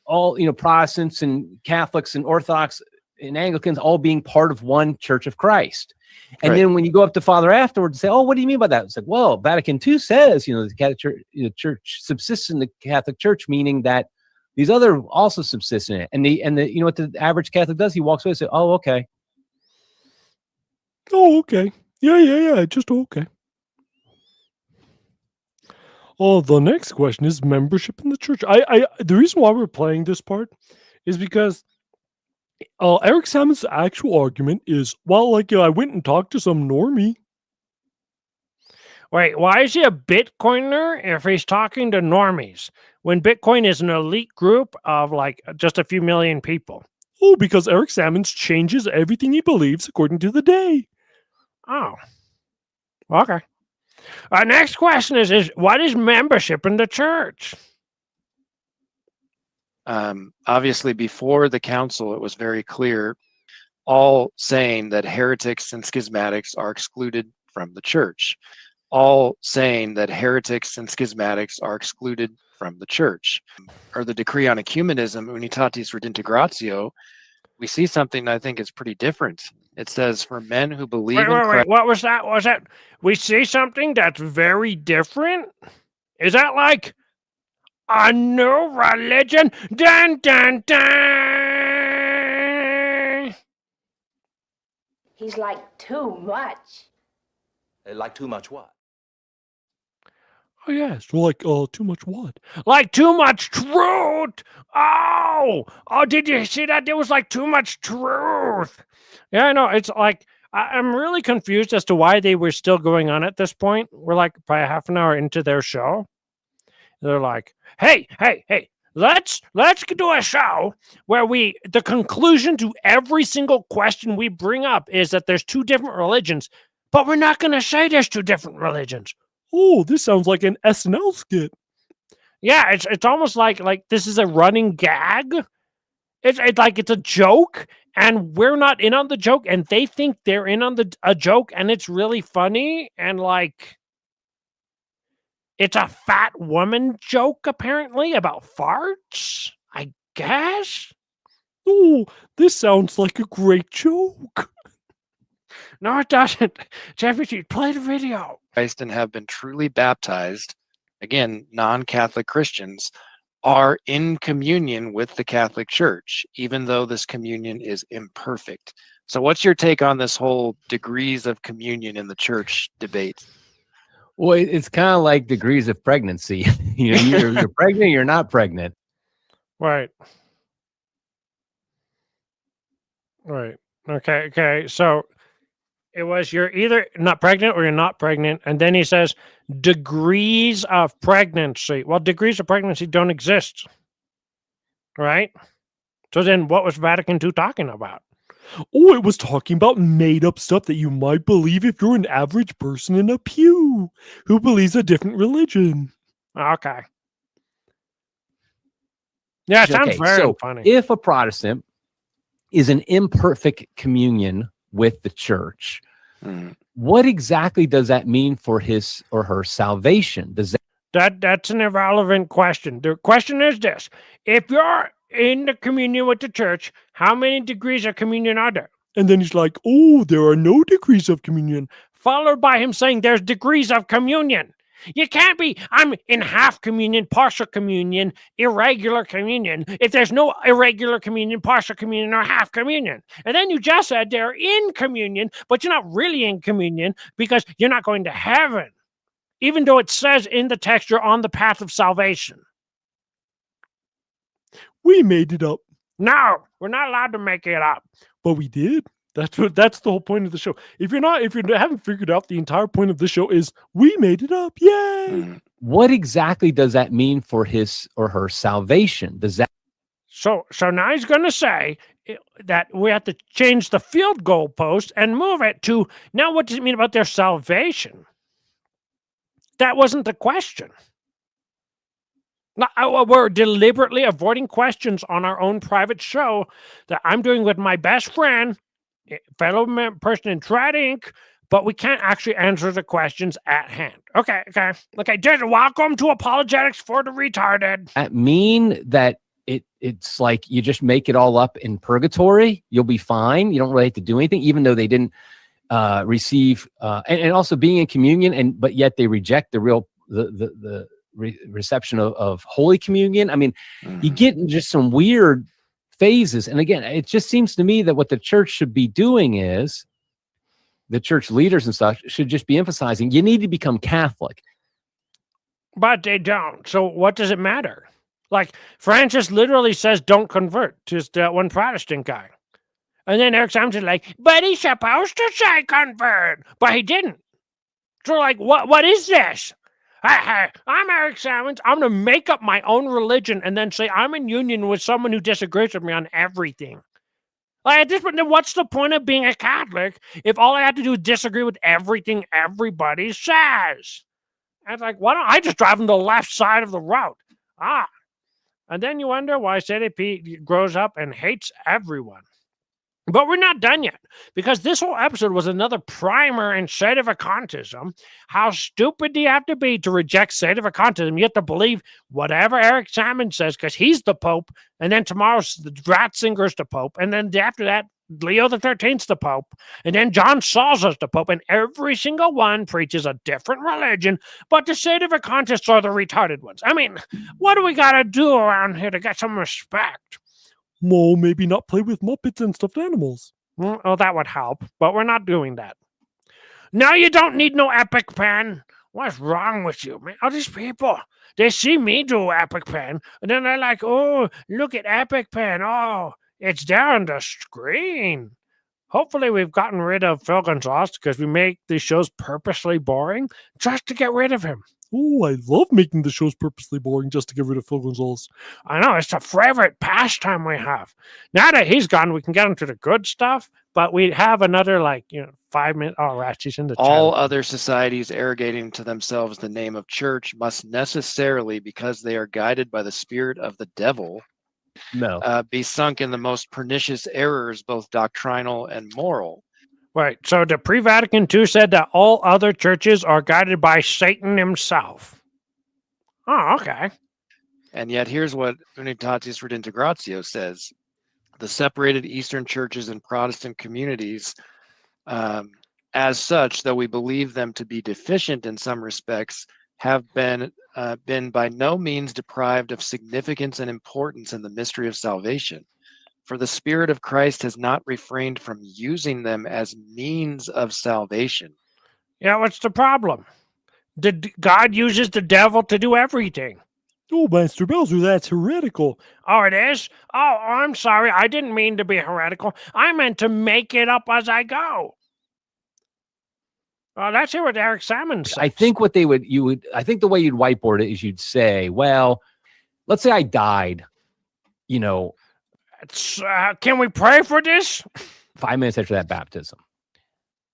all Protestants and Catholics and Orthodox and Anglicans all being part of one Church of Christ. And then when you go up to Father afterwards and say, "Oh, what do you mean by that?" It's like, well, Vatican II says, the Catholic Church, Church subsists in the Catholic Church, meaning that these other also subsist in it. And the what the average Catholic does? He walks away and says, "Oh, okay." Oh, okay. Yeah. Just okay. Oh, the next question is membership in the church. The reason why we're playing this part is because Eric Salmon's actual argument is, well, I went and talked to some normie. Wait, why is he a Bitcoiner if he's talking to normies when Bitcoin is an elite group of just a few million people? Oh, because Eric Sammons changes everything he believes according to the day. Oh, okay. Next question is what is membership in the church? Obviously, before the council, it was very clear, all saying that heretics and schismatics are excluded from the church. All saying that heretics and schismatics are excluded from the church. Or the decree on ecumenism, Unitatis Redintegratio, we see something I think is pretty different. It says, for men who believe in Christ. What was that? Was that we see something that's very different? Is that like a new religion? Dun, dun, dun! He's like too much. Like too much what? Oh yeah, so like too much what? Like too much truth. Oh, did you see that? There was like too much truth. Yeah, I know. It's like I'm really confused as to why they were still going on at this point. We're like probably half an hour into their show. They're like, hey, let's do a show where the conclusion to every single question we bring up is that there's two different religions, but we're not going to say there's two different religions. Oh, this sounds like an SNL skit. Yeah, it's almost like this is a running gag. It's like it's a joke, and we're not in on the joke, and they think they're in on a joke, and it's really funny, and like it's a fat woman joke apparently about farts, I guess. Oh, this sounds like a great joke. No, it doesn't. Jeffrey, play the video. Christ and have been truly baptized, again, non-Catholic Christians, are in communion with the Catholic Church, even though this communion is imperfect. So what's your take on this whole degrees of communion in the church debate? Well, it's kind of like degrees of pregnancy. You're pregnant, you're not pregnant. Right. Okay. So it was you're either not pregnant or you're not pregnant. And then he says degrees of pregnancy. Well, degrees of pregnancy don't exist. Right? So then what was Vatican II talking about? Oh, it was talking about made-up stuff that you might believe if you're an average person in a pew who believes a different religion. Okay. Yeah, it sounds very funny. If a Protestant is an imperfect communion with the church, what exactly does that mean for his or her salvation? That's an irrelevant question. The question is this: if you're in the communion with the church, how many degrees of communion are there? And then he's like, oh, there are no degrees of communion. Followed by him saying there's degrees of communion. You can't be, I'm in half communion, partial communion, irregular communion, if there's no irregular communion, partial communion, or half communion. And then you just said they're in communion, but you're not really in communion because you're not going to heaven, even though it says in the text you're on the path of salvation. We made it up. No, we're not allowed to make it up. But we did. That's the whole point of the show. If you haven't figured out, the entire point of the show is we made it up. Yay! What exactly does that mean for his or her salvation? Does that So now he's going to say that we have to change the field goal post and move it to now. What does it mean about their salvation? That wasn't the question. We're deliberately avoiding questions on our own private show that I'm doing with my best friend, fellow person in Trad Inc., but we can't actually answer the questions at hand. Okay. Welcome to Apologetics for the Retarded. That mean that it's like you just make it all up in purgatory? You'll be fine. You don't really have to do anything, even though they didn't receive and also being in communion, but yet they reject the reception of Holy Communion. I mean, you get in just some weird phases. And again, it just seems to me that what the church should be doing is the church leaders and stuff should just be emphasizing you need to become Catholic. But they don't. So what does it matter? Like Francis literally says, don't convert, just that one Protestant guy. And then Eric Simons is like, but he's supposed to say convert, but he didn't. So like, what is this? Hey, I'm Eric Simons. I'm going to make up my own religion and then say I'm in union with someone who disagrees with me on everything. Like at this point, then what's the point of being a Catholic if all I have to do is disagree with everything everybody says? And it's like, why don't I just drive on the left side of the road? And then you wonder why CDP grows up and hates everyone. But we're not done yet, because this whole episode was another primer in sedevacantism. How stupid do you have to be to reject sedevacantism? You have to believe whatever Eric Simons says because he's the Pope, and then tomorrow's the Ratzinger's the Pope, and then after that, Leo the 13th's the Pope, and then John Salza's the Pope, and every single one preaches a different religion, but the sedevacantists are the retarded ones. I mean, what do we got to do around here to get some respect? Well, maybe not play with Muppets and stuffed animals. Oh, that would help, but we're not doing that. No, you don't need no epic pen. What's wrong with you, man? All these people, they see me do epic pen, and then they're like, oh, look at epic pen. Oh, it's there on the screen. Hopefully we've gotten rid of Phil Gonzalez because we make these shows purposely boring just to get rid of him. Oh, I love making the shows purposely boring just to get rid of Phil Gonzalez. I know, it's a favorite pastime we have. Now that he's gone, we can get into the good stuff, but we have another, 5 minutes. Oh, right, he's in the All chat. other societies arrogating to themselves the name of church must necessarily, because they are guided by the spirit of the devil, be sunk in the most pernicious errors, both doctrinal and moral. Right, so the pre-Vatican II said that all other churches are guided by Satan himself. Oh, okay. And yet here's what Unitatis Redintegratio says. The separated Eastern churches and Protestant communities, as such, though we believe them to be deficient in some respects, have been by no means deprived of significance and importance in the mystery of salvation. For the Spirit of Christ has not refrained from using them as means of salvation. Yeah, what's the problem? God uses the devil to do everything. Oh, Master Bowser, that's heretical. Oh, it is? Oh, I'm sorry. I didn't mean to be heretical. I meant to make it up as I go. Well, let's hear what Eric Salmon says. I think what I think the way you'd whiteboard it is you'd say, well, let's say I died, can we pray for this? 5 minutes after that baptism.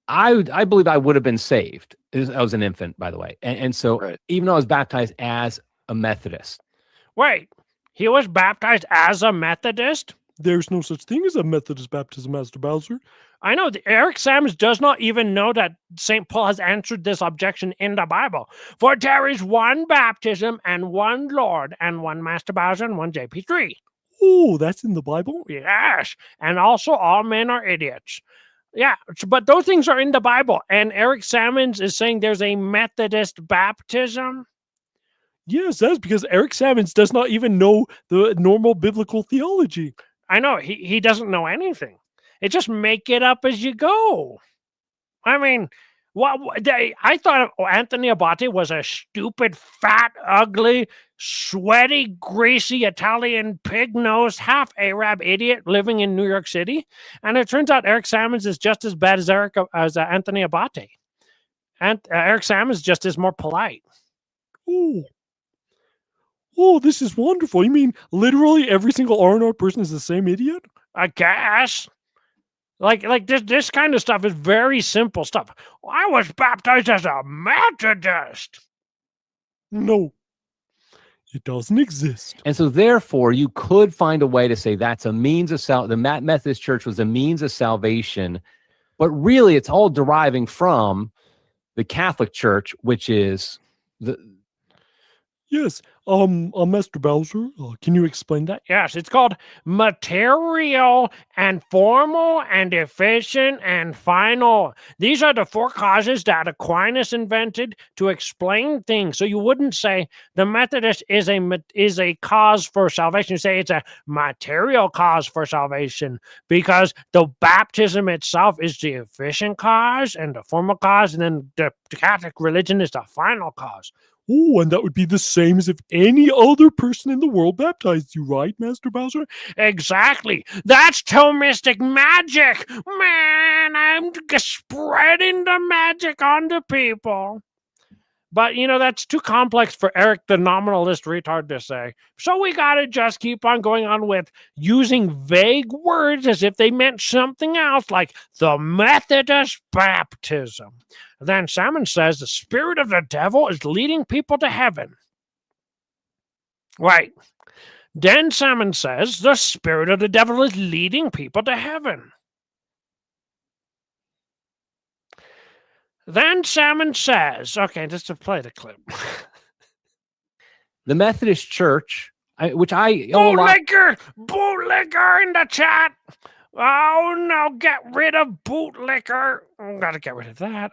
I believe I would have been saved. I was an infant, by the way. And so even though I was baptized as a Methodist. Wait, he was baptized as a Methodist? There's no such thing as a Methodist baptism, Master Bowser. I know. Eric Sams does not even know that St. Paul has answered this objection in the Bible. For there is one baptism and one Lord and one Master Bowser and one JP3. Oh, that's in the Bible? Yes. And also all men are idiots. Yeah, but those things are in the Bible. And Eric Salmons is saying there's a Methodist baptism. Yes, that's because Eric Salmons does not even know the normal biblical theology. I know. He doesn't know anything. It's just make it up as you go. I mean, I thought Anthony Abate was a stupid, fat, ugly, sweaty, greasy Italian pig-nosed, half-Arab idiot living in New York City. And it turns out Eric Salmons is just as bad as Anthony Abate. And Eric Salmons just is more polite. Oh, this is wonderful. You mean literally every single R&R person is the same idiot? I guess. Like this kind of stuff is very simple stuff. I was baptized as a Methodist. No, it doesn't exist. And so therefore, you could find a way to say that's a means of the Methodist Church was a means of salvation, but really it's all deriving from the Catholic Church, which is the... Yes, Master Bowser, can you explain that? Yes, it's called material and formal and efficient and final. These are the four causes that Aquinas invented to explain things. So you wouldn't say the Methodist is a cause for salvation. You say it's a material cause for salvation because the baptism itself is the efficient cause and the formal cause, and then the Catholic religion is the final cause. Oh, and that would be the same as if any other person in the world baptized you, right, Master Bowser? Exactly. That's Thomistic magic. Man, I'm spreading the magic on the people. But, that's too complex for Eric, the nominalist retard, to say. So we got to just keep on going on with using vague words as if they meant something else, like the Methodist baptism. Then Salmon says the spirit of the devil is leading people to heaven. Right. Then Salmon says the spirit of the devil is leading people to heaven. Then Salmon says, okay, just to play the clip. The Methodist Church, bootlicker in the chat. Oh no, get rid of bootlicker. Gotta get rid of that.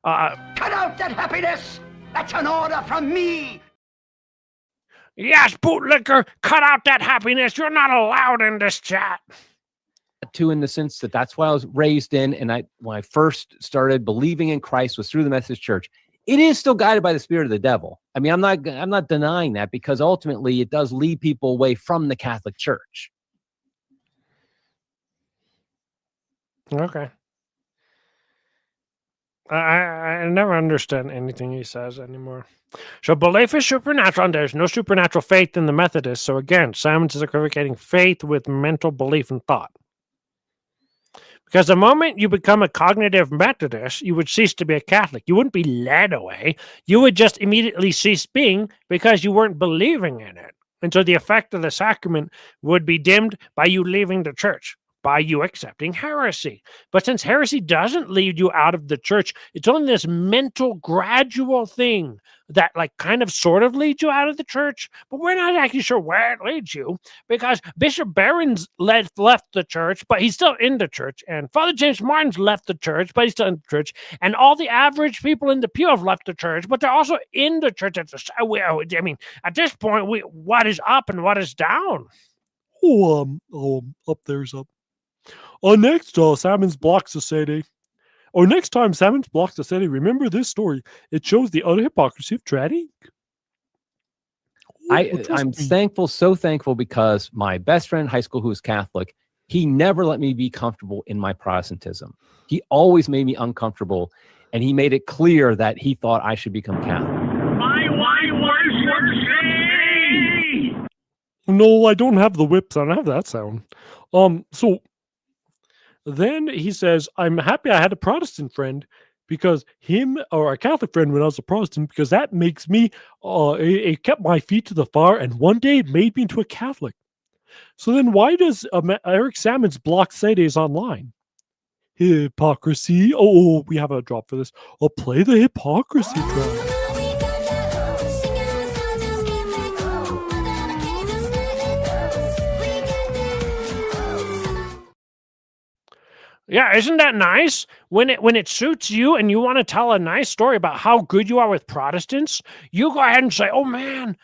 Cut out that happiness. That's an order from me. Yes, bootlicker, cut out that happiness. You're not allowed in this chat. too, in the sense that that's what I was raised in, and when I first started believing in Christ was through the Methodist Church. It is still guided by the spirit of the devil. I mean, I'm not denying that, because ultimately it does lead people away from the Catholic Church. Okay. I never understand anything he says anymore. So belief is supernatural, and there's no supernatural faith in the Methodists. So again, Simons is equivocating faith with mental belief and thought. Because the moment you become a cognitive Methodist, you would cease to be a Catholic. You wouldn't be led away. You would just immediately cease being, because you weren't believing in it. And so the effect of the sacrament would be dimmed by you leaving the church, by you accepting heresy. But since heresy doesn't lead you out of the church, it's only this mental gradual thing that kind of sort of leads you out of the church, but we're not actually sure where it leads you, because Bishop Barron's left the church, but he's still in the church, and Father James Martin's left the church, but he's still in the church, and all the average people in the pew have left the church, but they're also in the church. I mean, at this point, what is up and what is down? Up there's up. Next, Simons blocks the Sede. Next time Simons blocks the Sede, remember this story. It shows the utter hypocrisy of trading. I'm thankful, so thankful, because my best friend in high school, who was Catholic, he never let me be comfortable in my Protestantism. He always made me uncomfortable, and he made it clear that he thought I should become Catholic. No, I don't have the whip sound. I have that sound. So then he says, I'm happy I had a Protestant friend, because or a Catholic friend when I was a Protestant, because that makes me, it kept my feet to the fire, and one day it made me into a Catholic. So then why does Eric Sammons block Sedes online? Hypocrisy. Oh, we have a drop for this. I'll play the hypocrisy drop. Yeah, isn't that nice? When it suits you and you want to tell a nice story about how good you are with Protestants, you go ahead and say, "Oh man,"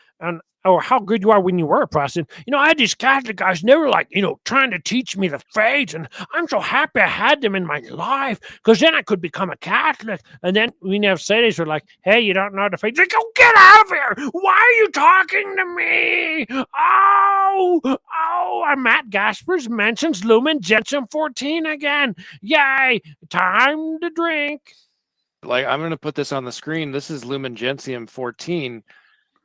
or how good you are when you were a Protestant. I had these Catholic guys, and they were trying to teach me the faith, and I'm so happy I had them in my life, because then I could become a Catholic. And then we have Sedes who are like, "Hey, you don't know the faith." Like, "Oh, get out of here! Why are you talking to me?" And Matt Gaspers mentions Lumen Gentium 14 again. Yay! Time to drink. I'm going to put this on the screen. This is Lumen Gentium 14.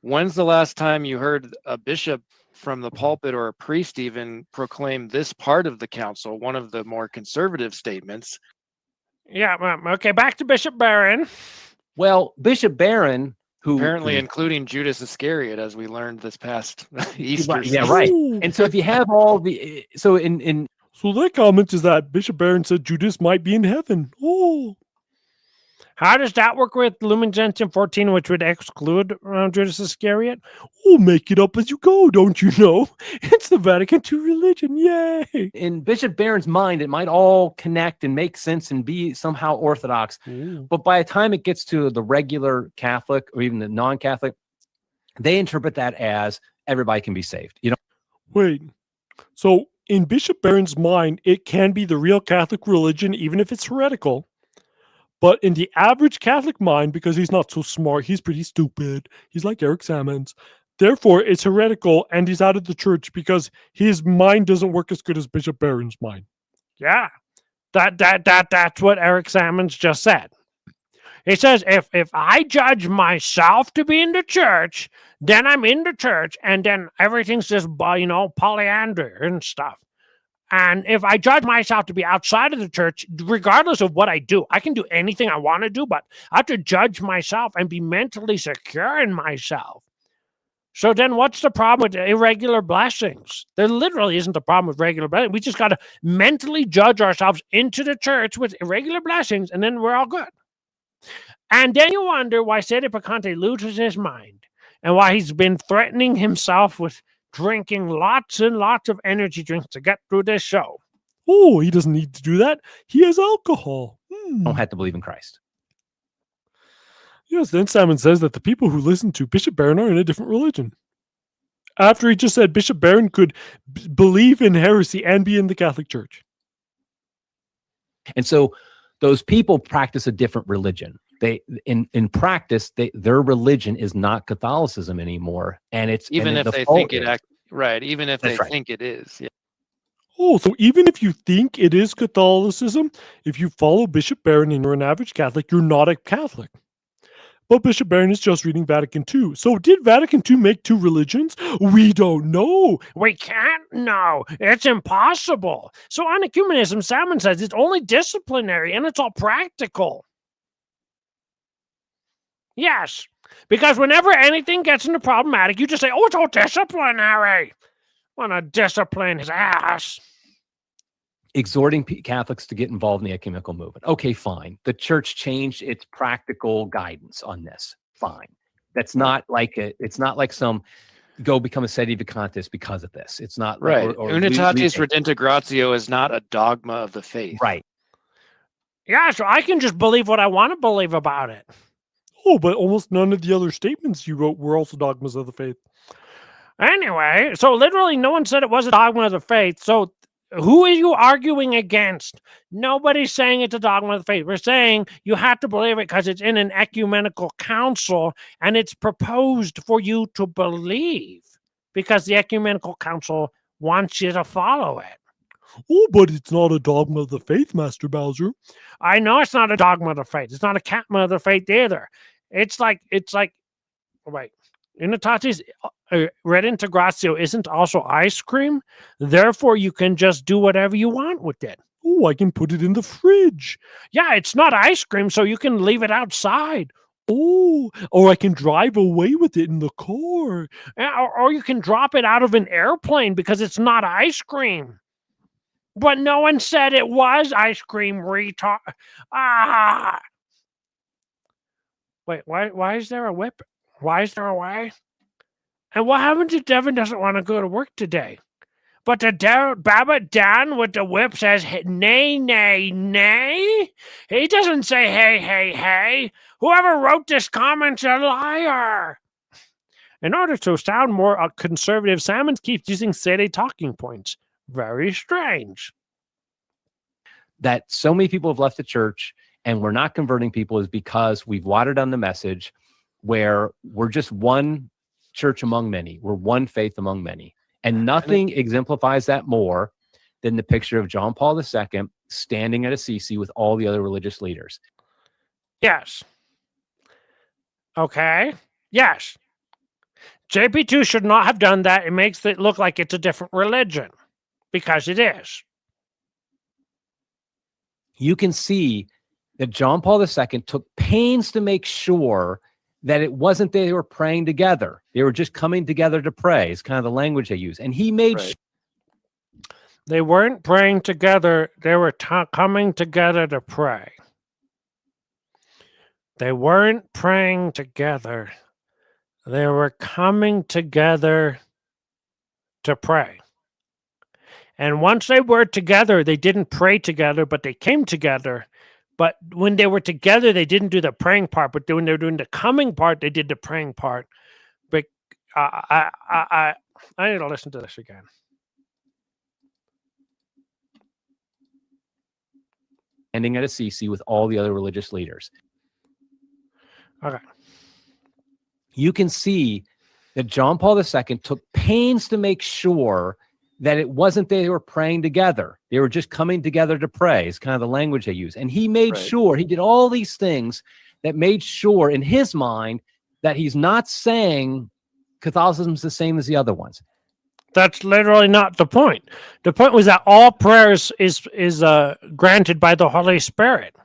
When's the last time you heard a bishop from the pulpit, or a priest even, proclaim this part of the council, one of the more conservative statements? Yeah, okay, back to Bishop Barron. Well, Bishop Barron, who apparently including Judas Iscariot, as we learned this past Easter. Yeah, right. And so if you have all the so that comment is that Bishop Barron said Judas might be in heaven. How does that work with Lumen Gentium 14, which would exclude Judas Iscariot? Make it up as you go, don't you know? It's the Vatican II religion, yay! In Bishop Barron's mind, it might all connect and make sense and be somehow orthodox. But by the time it gets to the regular Catholic or even the non-Catholic, they interpret that as everybody can be saved. Wait, so in Bishop Barron's mind, it can be the real Catholic religion, even if it's heretical. But in the average Catholic mind, because he's not so smart, he's pretty stupid. He's like Eric Sammons. Therefore, it's heretical, and he's out of the church because his mind doesn't work as good as Bishop Barron's mind. Yeah, that's what Eric Sammons just said. He says, if I judge myself to be in the church, then I'm in the church, and then everything's just, polyandry and stuff. And if I judge myself to be outside of the church, regardless of what I do, I can do anything I want to do, but I have to judge myself and be mentally secure in myself. So then what's the problem with irregular blessings? There literally isn't a problem with regular blessings. We just got to mentally judge ourselves into the church with irregular blessings, and then we're all good. And then you wonder why Sede Picante loses his mind, and why he's been threatening himself with drinking lots and lots of energy drinks to get through this show. He doesn't need to do that. He has alcohol. Don't have to believe in Christ. Yes, then Simon says that the people who listen to Bishop Barron are in a different religion. After he just said Bishop Barron could believe in heresy and be in the Catholic Church. And so those people practice a different religion. They in practice, their religion is not Catholicism anymore, and it's even if they think it right. Even if they think it is, yeah. Oh, so even if you think it is Catholicism, if you follow Bishop Barron and you're an average Catholic, you're not a Catholic. But Bishop Barron is just reading Vatican II. So did Vatican II make two religions? We don't know. We can't know. It's impossible. So on ecumenism, Salmon says it's only disciplinary and it's all practical. Yes, because whenever anything gets into problematic, you just say, oh, it's all disciplinary. Want to discipline his ass. Exhorting Catholics to get involved in the ecumenical movement. Okay, fine. The church changed its practical guidance on this. Fine. That's not like it's not like some go become a sede vacantis because of this. It's not right. Or Unitatis redentagratio is not a dogma of the faith. Right. Yeah, so I can just believe what I want to believe about it. Oh, but almost none of the other statements you wrote were also dogmas of the faith. Anyway, so literally no one said it was a dogma of the faith. So who are you arguing against? Nobody's saying it's a dogma of the faith. We're saying you have to believe it because it's in an ecumenical council and it's proposed for you to believe because the ecumenical council wants you to follow it. Oh, but it's not a dogma of the faith, Master Bowser. I know it's not a dogma of the faith. It's not a catma of the faith either. It's like, wait. Unitatis redentagratio isn't also ice cream. Therefore, you can just do whatever you want with it. Oh, I can put it in the fridge. Yeah, it's not ice cream, so you can leave it outside. Oh, or I can drive away with it in the car. Or you can drop it out of an airplane because it's not ice cream. But no one said it was ice cream, retard. Ah! Wait, why is there a whip? Why is there a way? And what happens if Devin doesn't want to go to work today? But the Baba Dan with the whip says, nay, nay, nay. He doesn't say, hey, hey, hey. Whoever wrote this comment's a liar. In order to sound more conservative, Salmons keeps using sede talking points. Very strange. That so many people have left the church and we're not converting people is because we've watered down the message where we're just one church among many. We're one faith among many. And nothing exemplifies that more than the picture of John Paul II standing at Assisi with all the other religious leaders. Yes. Okay. Yes. JP2 should not have done that. It makes it look like it's a different religion because it is. You can see that John Paul II took pains to make sure that it wasn't they were praying together. They were just coming together to pray. It's kind of the language they use. And he made sure they weren't praying together. They were coming together to pray. They weren't praying together. They were coming together to pray. And once they were together, they didn't pray together, but they came together. But when they were together, they didn't do the praying part. But when they were doing the coming part, they did the praying part. But I need to listen to this again. standing at Assisi with all the other religious leaders. Okay. You can see that John Paul II took pains to make sure that it wasn't they were praying together. They were just coming together to pray. It's kind of the language they use. And he made sure, he did all these things that made sure in his mind that he's not saying Catholicism is the same as the other ones. That's literally not the point. The point was that all prayers is granted by the Holy Spirit.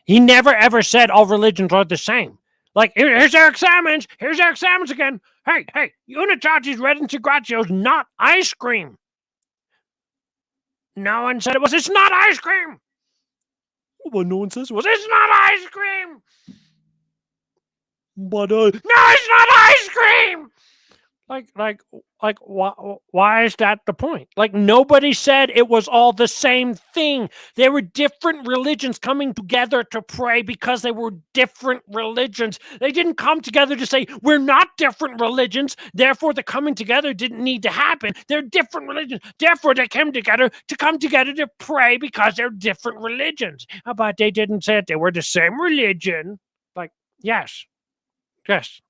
He never ever said all religions are the same. Like, here's Eric Salmons. Here's Eric Salmons again. Hey, Unitatis Redentagratio is not ice cream. No one said it was. It's not ice cream. Well, no one says it was. It's not ice cream. But no, it's not ice cream. Why is that the point? Like, nobody said it was all the same thing. There were different religions coming together to pray because they were different religions. They didn't come together to say, we're not different religions, therefore the coming together didn't need to happen. They're different religions. Therefore, they came together to pray because they're different religions. But they didn't say it. They were the same religion. Like, yes. Yes.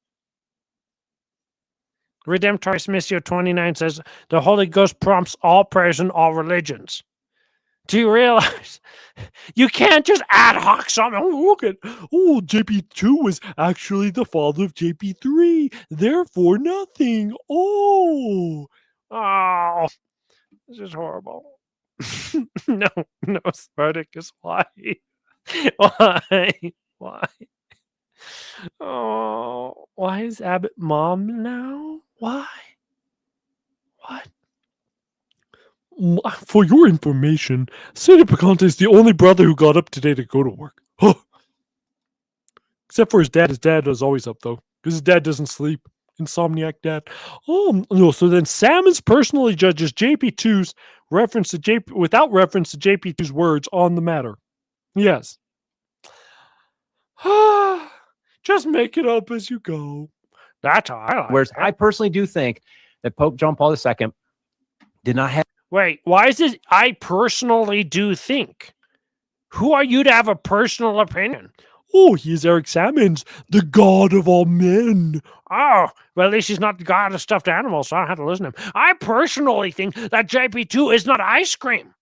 Redemptoris Missio 29 says, the Holy Ghost prompts all prayers in all religions. Do you realize you can't just ad hoc something? Oh, look at, JP2 was actually the father of JP3, therefore nothing. Oh, this is horrible. No, Spartacus, why? Why? Oh, why is Abbott mom now? Why? What? For your information, Santa Picante is the only brother who got up today to go to work. Huh. Except for his dad. His dad is always up, though, because his dad doesn't sleep. Insomniac dad. No, so then Salmons personally judges JP2's reference to JP without reference to JP2's words on the matter. Yes. Just make it up as you go. That's how I like Whereas it. I personally do think that Pope John Paul II did not have. Wait, why is this? I personally do think. Who are you to have a personal opinion? Oh, he is Eric Salmons, the god of all men. Oh, well, at least he's not the god of stuffed animals, so I don't have to listen to him. I personally think that JP2 is not ice cream.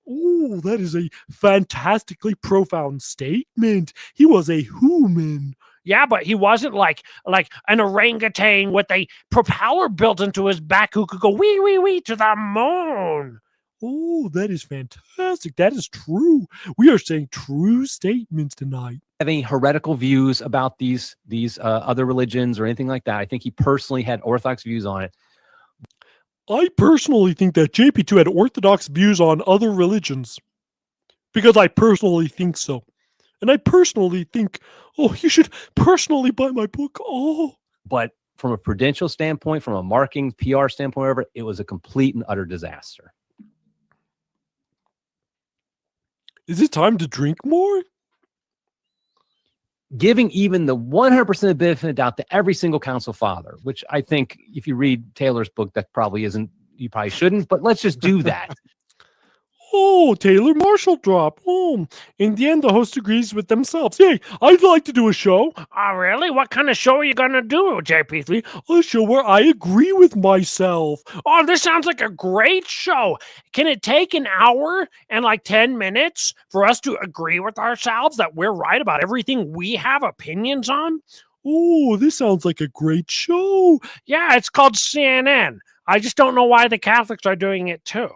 Oh, that is a fantastically profound statement. He was a human. Yeah, but he wasn't like an orangutan with a propeller built into his back who could go wee, wee, wee to the moon. Oh, that is fantastic. That is true. We are saying true statements tonight. Have any heretical views about these other religions or anything like that. I think he personally had orthodox views on it. I personally think that JP2 had orthodox views on other religions. Because I personally think so. And I personally think, you should personally buy my book. But from a prudential standpoint, from a marketing, PR standpoint, whatever, it was a complete and utter disaster. Is it time to drink more? Giving even the 100% benefit of the doubt to every single council father, which I think if you read Taylor's book, that probably isn't, you probably shouldn't, but let's just do that. Taylor Marshall drop. In the end, the host agrees with themselves. Yay, I'd like to do a show. Oh, really? What kind of show are you going to do, JP3? A show where I agree with myself. Oh, this sounds like a great show. Can it take an hour and like 10 minutes for us to agree with ourselves that we're right about everything we have opinions on? Oh, this sounds like a great show. Yeah, it's called CNN. I just don't know why the Catholics are doing it too.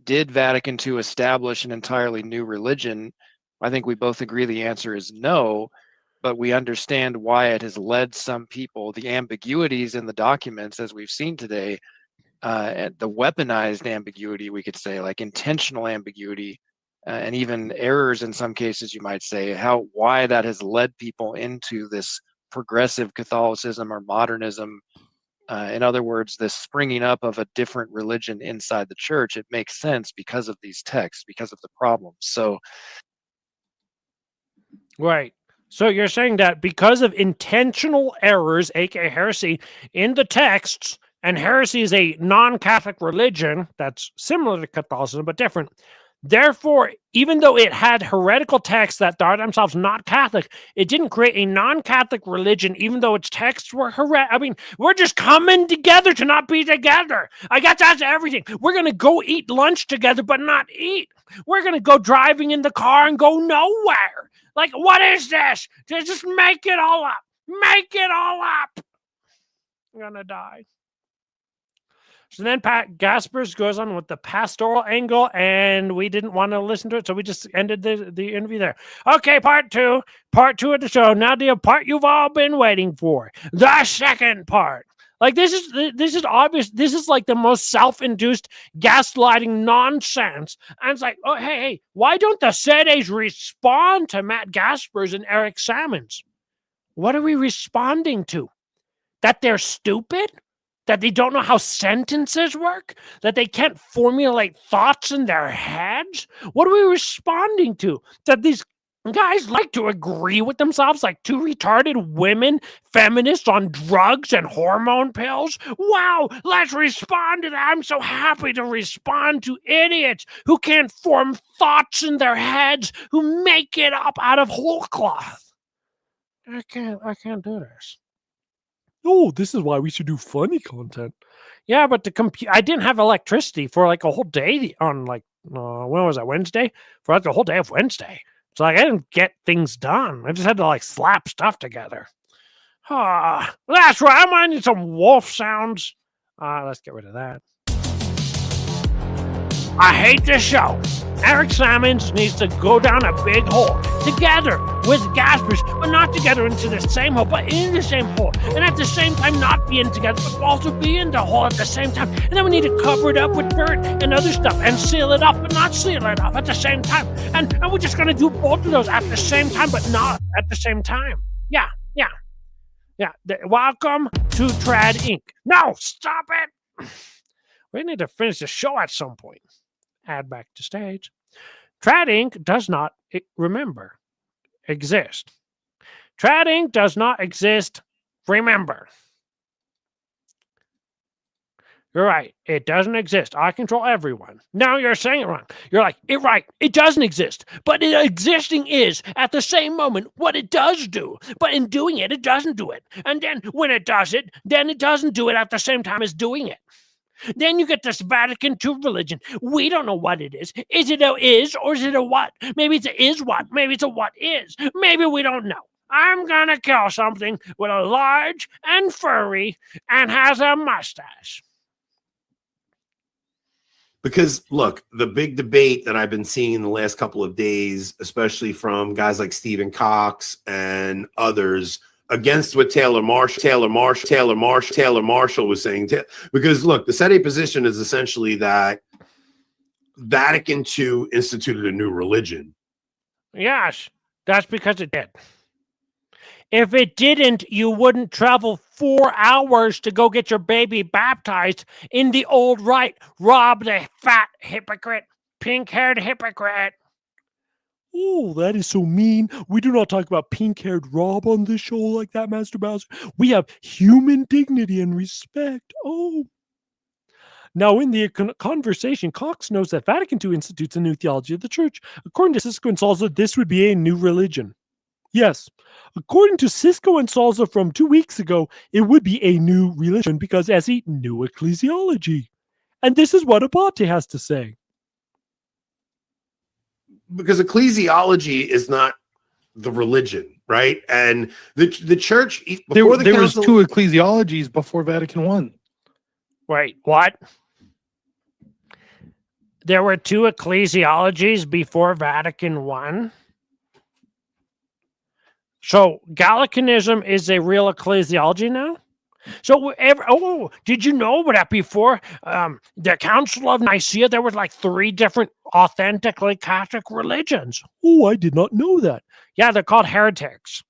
Did Vatican II establish an entirely new religion? I think we both agree the answer is no, but we understand why it has led some people, the ambiguities in the documents, as we've seen today, the weaponized ambiguity, we could say, like intentional ambiguity, and even errors in some cases, you might say, why that has led people into this progressive Catholicism or modernism. In other words, this springing up of a different religion inside the church, it makes sense because of these texts, because of the problems. So, right. So you're saying that because of intentional errors, aka heresy, in the texts, and heresy is a non-Catholic religion that's similar to Catholicism but different. Therefore, even though it had heretical texts that are themselves not Catholic, it didn't create a non-Catholic religion, even though its texts were heretical. I mean, we're just coming together to not be together. I guess that's everything. We're going to go eat lunch together, but not eat. We're going to go driving in the car and go nowhere. Like, what is this? Just make it all up. Make it all up. I'm going to die. So then Pat Gaspers goes on with the pastoral angle, and we didn't want to listen to it, so we just ended the interview there. Okay, part two of the show. Now the part you've all been waiting for, the second part. Like this is obvious. This is like the most self-induced gaslighting nonsense. And it's like, oh hey, why don't the sedes respond to Matt Gaspers and Eric Salmons? What are we responding to? That they're stupid? That they don't know how sentences work? That they can't formulate thoughts in their heads? What are we responding to? That these guys like to agree with themselves like two retarded women, feminists on drugs and hormone pills? Wow, let's respond to that. I'm so happy to respond to idiots who can't form thoughts in their heads, who make it up out of whole cloth. I can't do this. Oh, this is why we should do funny content. Yeah, but I didn't have electricity for like a whole day on like, when was that, Wednesday? For like the whole day of Wednesday. So like I didn't get things done. I just had to like slap stuff together. That's right. I might need some wolf sounds. Let's get rid of that. I hate this show. Eric Sammons needs to go down a big hole together with Gaspers, but not together into the same hole, but in the same hole. And at the same time, not be in together, but also be in the hole at the same time. And then we need to cover it up with dirt and other stuff and seal it up, but not seal it up at the same time. And we're just going to do both of those at the same time, but not at the same time. Yeah. Welcome to Trad Inc. No, stop it. We need to finish the show at some point. Add back to stage. Trad Inc. does not exist. Trad Inc. does not exist. Remember. You're right. It doesn't exist. I control everyone. Now you're saying it wrong. You're like, right. It doesn't exist. But existing is, at the same moment, what it does do. But in doing it, it doesn't do it. And then when it does it, then it doesn't do it at the same time as doing it. Then you get this Vatican II religion. We don't know what it is. Is it a is or is it a what? Maybe it's a is what. Maybe it's a what is. Maybe we don't know. I'm gonna kill something with a large and furry and has a mustache. Because, look, the big debate that I've been seeing in the last couple of days, especially from guys like Stephen Cox and others, against what Taylor Marshall was saying. Because, look, the Sede position is essentially that Vatican II instituted a new religion. Yes, that's because it did. If it didn't, you wouldn't travel 4 hours to go get your baby baptized in the old rite. Rob the fat hypocrite, pink-haired hypocrite. Oh, that is so mean. We do not talk about pink-haired Rob on this show like that, Master Bowser. We have human dignity and respect. Oh. Now, in the conversation, Cox knows that Vatican II institutes a new theology of the church. According to Cisco and Salza, this would be a new religion. Yes. According to Cisco and Salza from 2 weeks ago, it would be a new religion because as a new ecclesiology. And this is what Abate has to say. Because ecclesiology is not the religion, right? And the church before there was two ecclesiologies before Vatican I. Wait, what? There were two ecclesiologies before Vatican I? So Gallicanism is a real ecclesiology now? So, did you know that before the Council of Nicaea, there was like 3 different authentically Catholic religions? Oh, I did not know that. Yeah, they're called heretics.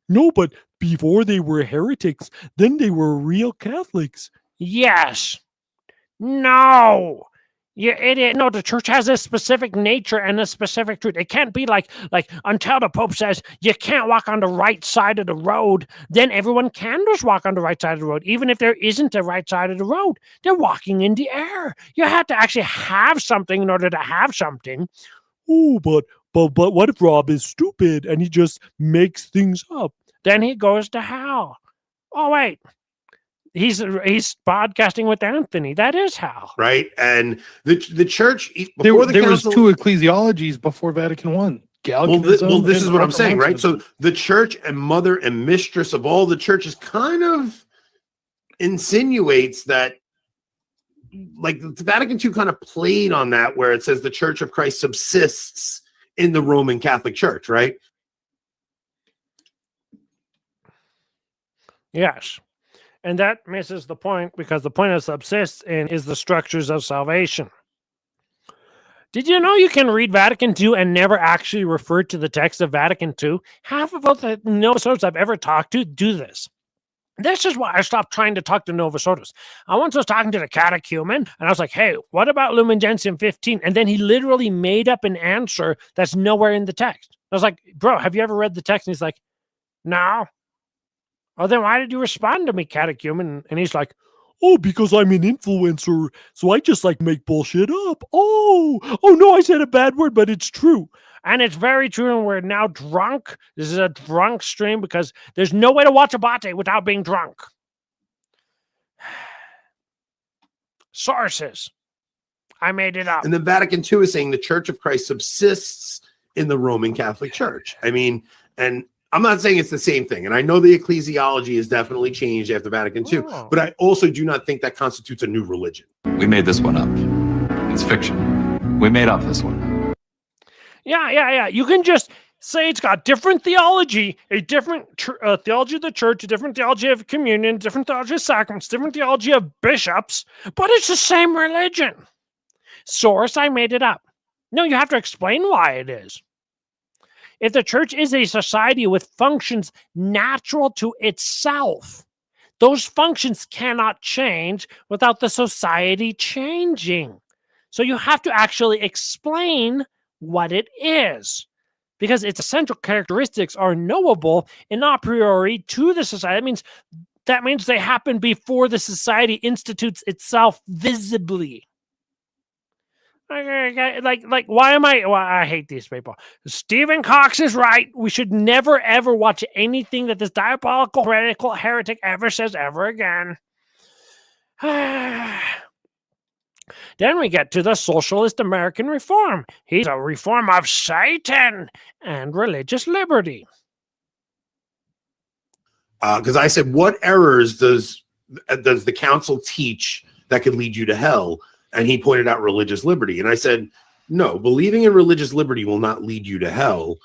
No, but before they were heretics, then they were real Catholics. Yes. No. You idiot. No, the church has a specific nature and a specific truth. It can't be like until the Pope says you can't walk on the right side of the road, then everyone can just walk on the right side of the road. Even if there isn't a right side of the road, they're walking in the air. You have to actually have something in order to have something. Oh, but what if Rob is stupid and he just makes things up? Then he goes to hell. Oh, wait. He's podcasting with Anthony. That is how. Right. And the church there was two ecclesiologies before Vatican I. Well, this is what I'm saying, right? So the church and mother and mistress of all the churches kind of insinuates that, like, the Vatican II kind of played on that, where it says the Church of Christ subsists in the Roman Catholic Church, right? Yes. And that misses the point, because the point of subsists in is the structures of salvation. Did you know you can read Vatican II and never actually refer to the text of Vatican II? Half of both the episodes I've ever talked to do this. This is why I stopped trying to talk to Novus Ordos. I once was talking to the catechumen, and I was like, hey, what about Lumen Gentium 15? And then he literally made up an answer that's nowhere in the text. I was like, bro, have you ever read the text? And he's like, no. Oh, then why did you respond to me, catechumen? And he's like, oh, because I'm an influencer, so I just like make bullshit up. Oh no, I said a bad word, but it's true. And it's very true, and we're now drunk. This is a drunk stream because there's no way to watch Abate without being drunk. Sources. I made it up. And then Vatican II is saying the Church of Christ subsists in the Roman Catholic Church. I mean, and I'm not saying it's the same thing. And I know the ecclesiology has definitely changed after Vatican II, but I also do not think that constitutes a new religion. We made this one up. It's fiction. We made up this one. Yeah. You can just say it's got different theology, a different theology of the church, a different theology of communion, different theology of sacraments, different theology of bishops, but it's the same religion. Source, I made it up. No, you have to explain why it is. If the church is a society with functions natural to itself, those functions cannot change without the society changing. So you have to actually explain what it is, because its essential characteristics are knowable and a priori to the society. That means they happen before the society institutes itself visibly. Like, why am I? Well, I hate these people. Stephen Cox is right. We should never ever watch anything that this diabolical, heretical heretic ever says ever again. Then we get to the socialist American reform. He's a reform of Satan and religious liberty. Because I said, what errors does the council teach that could lead you to hell? And he pointed out religious liberty. And I said, no, believing in religious liberty will not lead you to hell.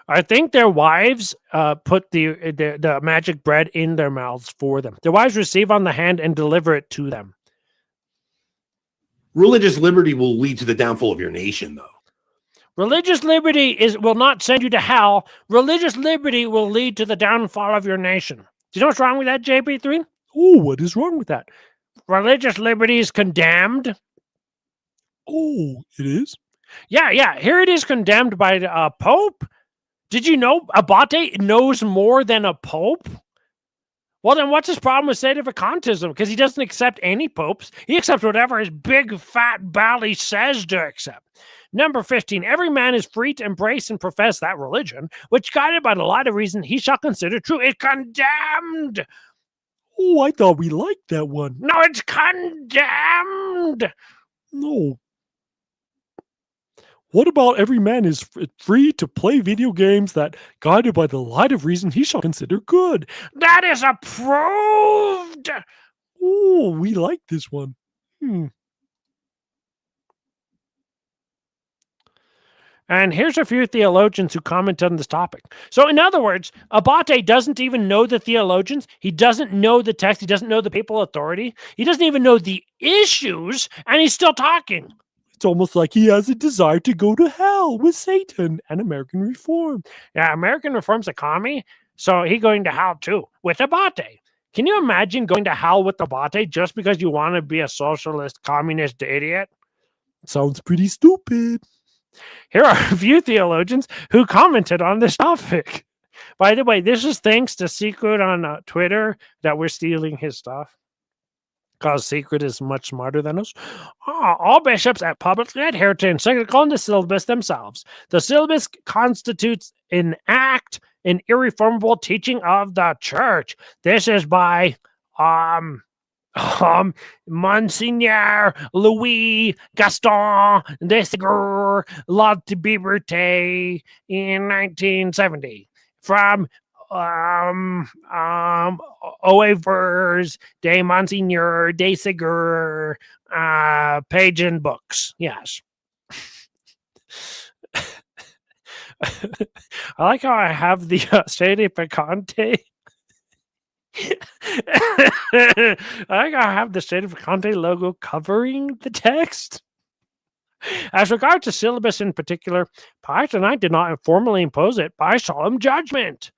I think their wives put the magic bread in their mouths for them. Their wives receive on the hand and deliver it to them. Religious liberty will lead to the downfall of your nation, though. Religious liberty will not send you to hell. Religious liberty will lead to the downfall of your nation. Do you know what's wrong with that, JP3? Oh, what is wrong with that? Religious liberty is condemned. Oh, it is? Yeah. Here it is condemned by a pope. Did you know Abate knows more than a pope? Well, then what's his problem with sedevacantism? Because he doesn't accept any popes. He accepts whatever his big fat belly says to accept. Number 15, every man is free to embrace and profess that religion, which guided by the light of reason he shall consider true. It's condemned. Oh, I thought we liked that one. No, it's condemned. No. What about every man is free to play video games that, guided by the light of reason, he shall consider good? That is approved. Oh, we like this one. And here's a few theologians who comment on this topic. So in other words, Abate doesn't even know the theologians. He doesn't know the text. He doesn't know the papal authority. He doesn't even know the issues, and he's still talking. It's almost like he has a desire to go to hell with Satan and American reform. Yeah, American reform's a commie, so he's going to hell too, with Abate. Can you imagine going to hell with Abate just because you want to be a socialist, communist idiot? Sounds pretty stupid. Here are a few theologians who commented on this topic. By the way, this is thanks to Secret on Twitter that we're stealing his stuff. Because Secret is much smarter than us. All bishops are publicly adhere to encyclical and the syllabus themselves. The syllabus constitutes an irreformable teaching of the church. This is by Monsignor Louis Gaston de Segur La Liberté in 1970 from Oevers de Monsignor de Segur page in books. Yes. I like how I have the Sede Picante. I think I have the Sede Picante logo covering the text. As regards to syllabus in particular, Pius IX did not formally impose it by solemn judgment.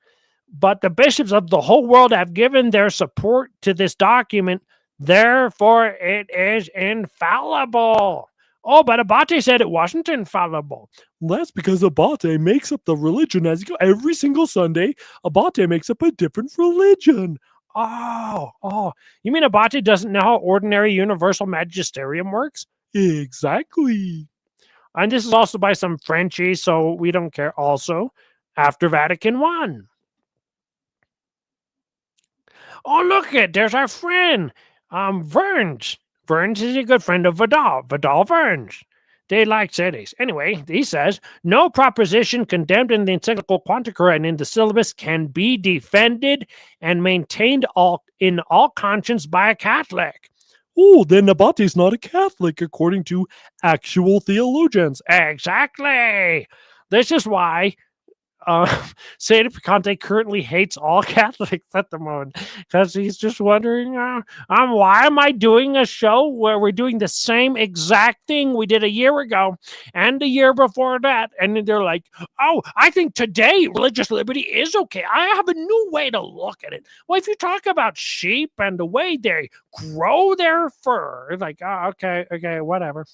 but the bishops of the whole world have given their support to this document. Therefore, it is infallible. Oh, but Abate said it wasn't infallible. Well, that's because Abate makes up the religion as you go. Every single Sunday, Abate makes up a different religion. Oh, you mean Abate doesn't know how ordinary universal magisterium works? Exactly. And this is also by some Frenchies, so we don't care. Also, after Vatican I. Oh, look it, there's our friend, Verns. Verns is a good friend of Vidal. Vidal Verns. They like cities. Anyway, he says, no proposition condemned in the encyclical Quanticura and in the syllabus can be defended and maintained in all conscience by a Catholic. Oh, then Abate's not a Catholic, according to actual theologians. Exactly. This is why Sede Picante currently hates all Catholics at the moment, because he's just wondering, why am I doing a show where we're doing the same exact thing we did a year ago and the year before that? And they're like, oh, I think today religious liberty is okay. I have a new way to look at it. Well, if you talk about sheep and the way they grow their fur, it's like, oh, okay, whatever.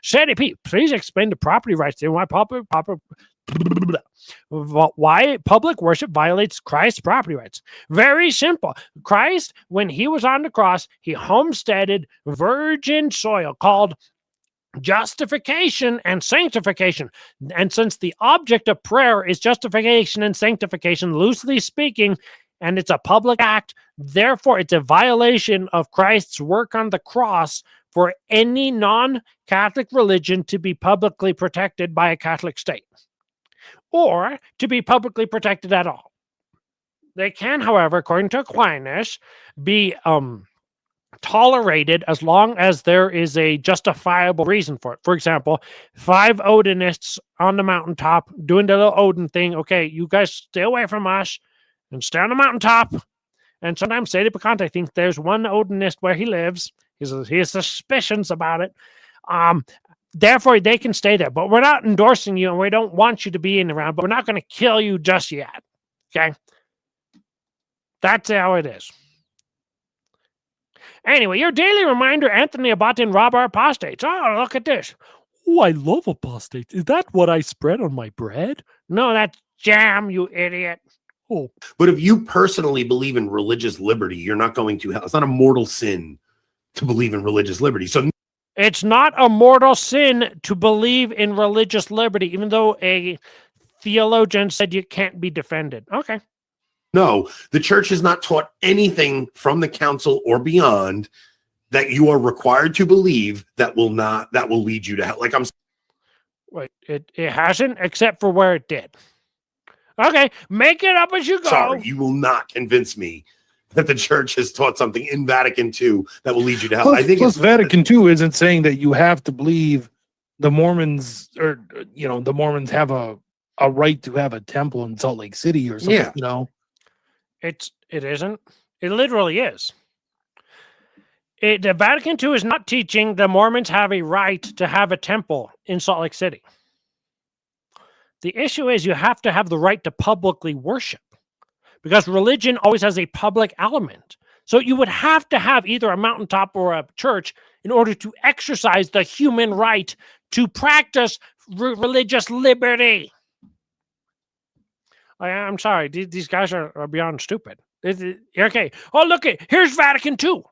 Sede P, please explain the property rights and why public worship violates Christ's property rights. Very simple. Christ, when he was on the cross, he homesteaded virgin soil called justification and sanctification. And since the object of prayer is justification and sanctification, loosely speaking, and it's a public act, therefore it's a violation of Christ's work on the cross for any non-Catholic religion to be publicly protected by a Catholic state, or to be publicly protected at all. They can, however, according to Aquinas, be tolerated as long as there is a justifiable reason for it. For example, 5 Odinists on the mountaintop doing the little Odin thing. Okay, you guys stay away from us and stay on the mountaintop. And sometimes Sede Picante thinks there's one Odinist where he lives. He has suspicions about it. Therefore, they can stay there. But we're not endorsing you, and we don't want you to be in around, but we're not going to kill you just yet. Okay? That's how it is. Anyway, your daily reminder, Anthony Abate and Rob are apostates. Oh, look at this. Oh, I love apostates. Is that what I spread on my bread? No, that's jam, you idiot. Oh. But if you personally believe in religious liberty, you're not going to hell. It's not a mortal sin to believe in religious liberty. So it's not a mortal sin to believe in religious liberty, even though a theologian said you can't be defended. Okay. no, the church has not taught anything from the council or beyond that you are required to believe that will lead you to hell. Like Wait, it hasn't, except for where it did. Okay, make it up as you go. Sorry, you will not convince me that the church has taught something in Vatican II that will lead you to hell. Plus, I think plus Vatican II isn't saying that you have to believe the Mormons, or the Mormons have a right to have a temple in Salt Lake City or something. Yeah. It isn't. It literally is. The Vatican II is not teaching the Mormons have a right to have a temple in Salt Lake City. The issue is you have to have the right to publicly worship, because religion always has a public element. So you would have to have either a mountaintop or a church in order to exercise the human right to practice religious liberty. I'm sorry, these guys are beyond stupid. Okay, oh, look, here's Vatican II.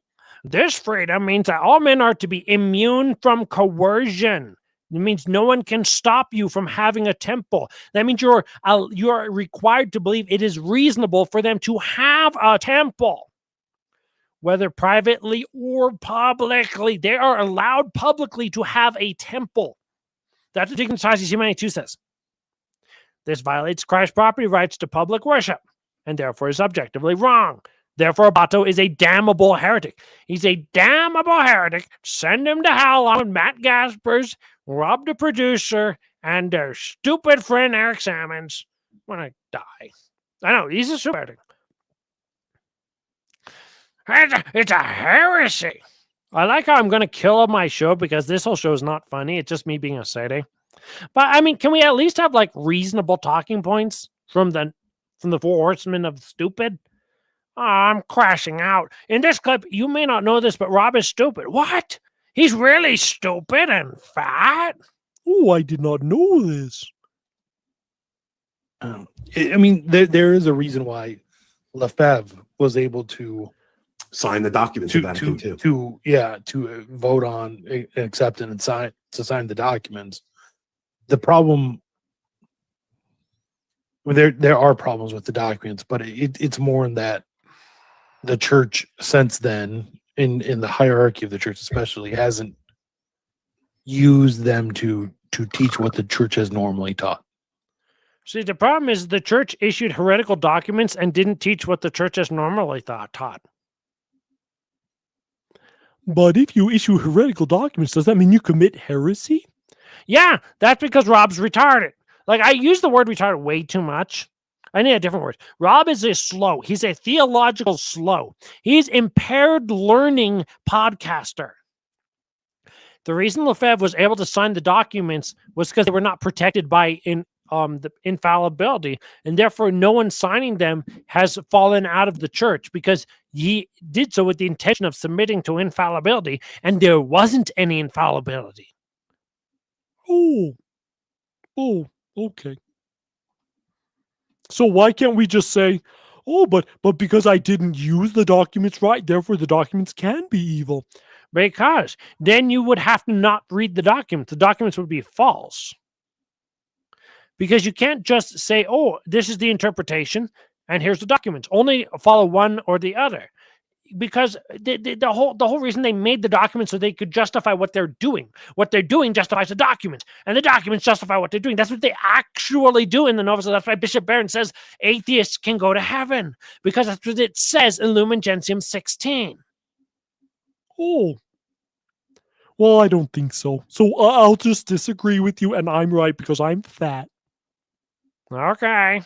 This freedom means that all men are to be immune from coercion. It means no one can stop you from having a temple. That means you are required to believe it is reasonable for them to have a temple, whether privately or publicly. They are allowed publicly to have a temple. That's what Deacon Society's Humanity 2 says. This violates Christ's property rights to public worship, and therefore is objectively wrong. Therefore, Bato is a damnable heretic. He's a damnable heretic. Send him to hell on Matt Gaspers, Rob the producer, and their stupid friend Eric Sammons. When I die. I know, he's a super heretic. It's a heresy. I like how I'm going to kill my show because this whole show is not funny. It's just me being a sede. But, I mean, can we at least have, like, reasonable talking points from the from the Four Horsemen of Stupid. Oh, I'm crashing out. In this clip, you may not know this, but Rob is stupid. What? He's really stupid and fat? Oh, I did not know this. I mean, there is a reason why Lefebvre was able to sign the documents of Vatican II. to vote on, accept, and sign the documents. The problem, there are problems with the documents, but it's more in that the church since then, in the hierarchy of the church especially, hasn't used them to teach what the church has normally taught. See, the problem is the church issued heretical documents and didn't teach what the church has normally taught. But if you issue heretical documents, does that mean you commit heresy? Yeah, that's because Rob's retarded. Like, I use the word retarded way too much. I need a different word. Rob is a slow. He's a theological slow. He's impaired learning podcaster. The reason Lefebvre was able to sign the documents was because they were not protected by the infallibility, and therefore no one signing them has fallen out of the church because he did so with the intention of submitting to infallibility, and there wasn't any infallibility. Oh, okay. So why can't we just say, oh, but because I didn't use the documents right, therefore the documents can be evil? Because then you would have to not read the documents. The documents would be false. Because you can't just say, oh, this is the interpretation, and here's the documents. Only follow one or the other. Because the whole reason they made the documents so they could justify what they're doing. What they're doing justifies the documents, and the documents justify what they're doing. That's what they actually do in the Novus. That's why Bishop Barron says atheists can go to heaven, because that's what it says in Lumen Gentium 16. Oh. Well, I don't think so. So I'll just disagree with you, and I'm right because I'm fat. Okay.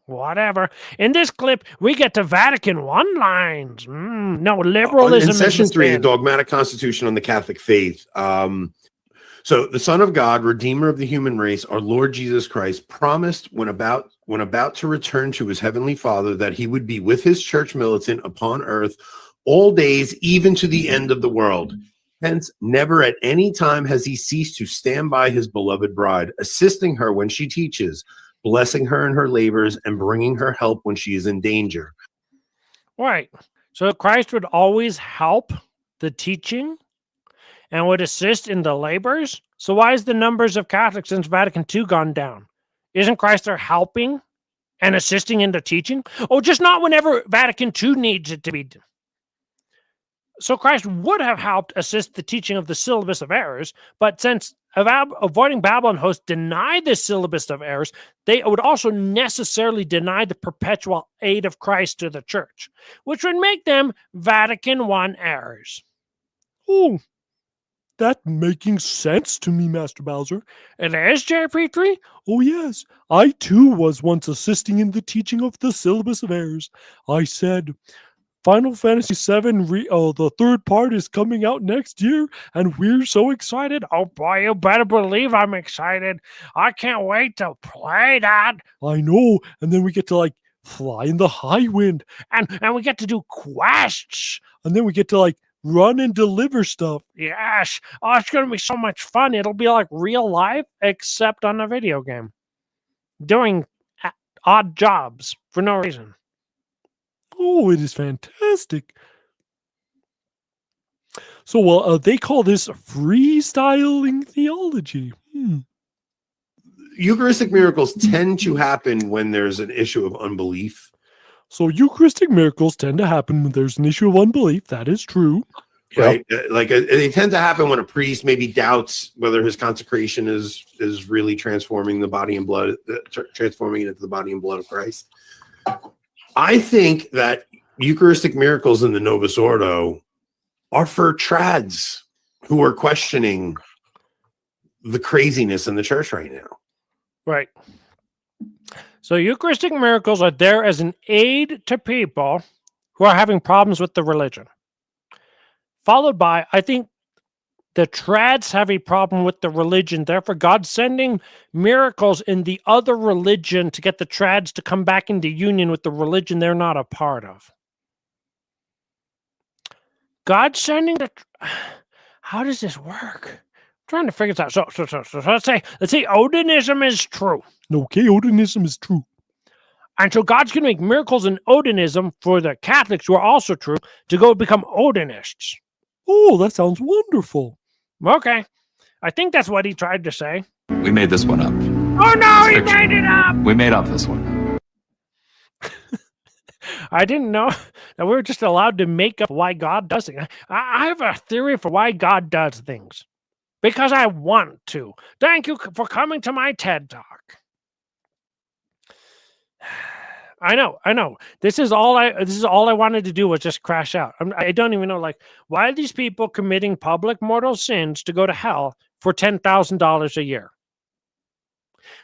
Whatever. In this clip, we get to Vatican I lines. No, liberalism in session is the 3, the stand. dogmatic constitution on the Catholic faith. So the Son of God, Redeemer of the human race, our Lord Jesus Christ, promised when about to return to his heavenly Father that he would be with his church militant upon earth all days, even to the end of the world. Hence, never at any time has he ceased to stand by his beloved bride, assisting her when she teaches, blessing her in her labors, and bringing her help when she is in danger. Right. So Christ would always help the teaching and would assist in the labors. So why is the numbers of Catholics since Vatican II gone down? Isn't Christ there helping and assisting in the teaching? Oh, just not whenever Vatican II needs it to be. So Christ would have helped assist the teaching of the syllabus of errors, but since avoiding Babylon hosts denied the syllabus of errors, they would also necessarily deny the perpetual aid of Christ to the church, which would make them Vatican I errors. Oh, that's making sense to me, Master Bowser. It is, JP3? Oh, yes. I, too, was once assisting in the teaching of the syllabus of errors. I said, Final Fantasy VII, the third part is coming out next year, and we're so excited. Oh boy, you better believe I'm excited. I can't wait to play that. I know, and then we get to, like, fly in the high wind. And we get to do quests. And then we get to, like, run and deliver stuff. Yes. Oh, it's going to be so much fun. It'll be like real life, except on a video game. Doing odd jobs for no reason. Oh, it is fantastic. So, well, they call this freestyling theology. Eucharistic miracles tend to happen when there's an issue of unbelief. So, Eucharistic miracles tend to happen when there's an issue of unbelief. That is true. Right? Like they tend to happen when a priest maybe doubts whether his consecration is really transforming the body and blood, transforming it into the body and blood of Christ. I think that Eucharistic miracles in the Novus Ordo are for trads who are questioning the craziness in the church right now. Right. So Eucharistic miracles are there as an aid to people who are having problems with the religion. Followed by, I think The trads have a problem with the religion. Therefore, God's sending miracles in the other religion to get the trads to come back into union with the religion they're not a part of. God's sending the... How does this work? I'm trying to figure this out. So let's say Odinism is true. Okay, Odinism is true. And so God's going to make miracles in Odinism for the Catholics, who are also true, to go become Odinists. Oh, that sounds wonderful. Okay. I think that's what he tried to say. We made this one up. Oh, no, he made it up! We made up this one. I didn't know that we were just allowed to make up why God does things. I have a theory for why God does things. Because I want to. Thank you for coming to my TED Talk. I know. This is all I wanted to do was just crash out. I don't even know, like, why are these people committing public mortal sins to go to hell for $10,000 a year?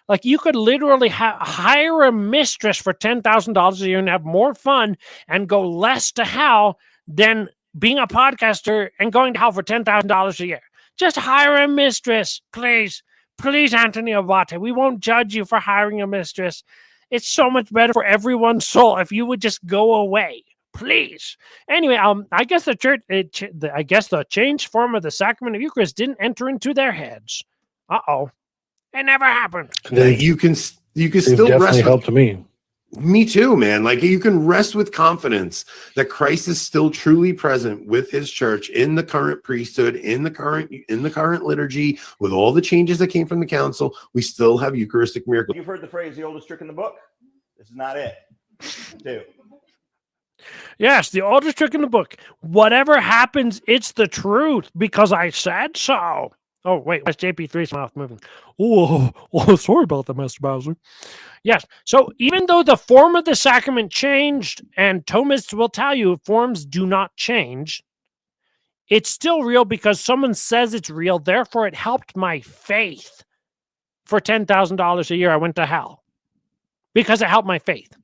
Like, you could literally hire a mistress for $10,000 a year and have more fun and go less to hell than being a podcaster and going to hell for $10,000 a year. Just hire a mistress, please. Please, Anthony Abate. We won't judge you for hiring a mistress. It's so much better for everyone's soul if you would just go away, please. Anyway, I guess the changed form of the sacrament of Eucharist didn't enter into their heads. Uh-oh, it never happened. You can still definitely rest. Helped me. Me too, man. Like, you can rest with confidence that Christ is still truly present with his church in the current priesthood, in the current liturgy, with all the changes that came from the council. We still have Eucharistic miracles. You've heard the phrase, the oldest trick in the book. This is not it. Two. Yes, the oldest trick in the book. Whatever happens, it's the truth because I said so. Oh, wait, that's JP3's mouth moving. Oh, sorry about that, Master Bowser. Yes, so even though the form of the sacrament changed, and Thomists will tell you forms do not change, it's still real because someone says it's real. Therefore, it helped my faith. For $10,000 a year, I went to hell because it helped my faith.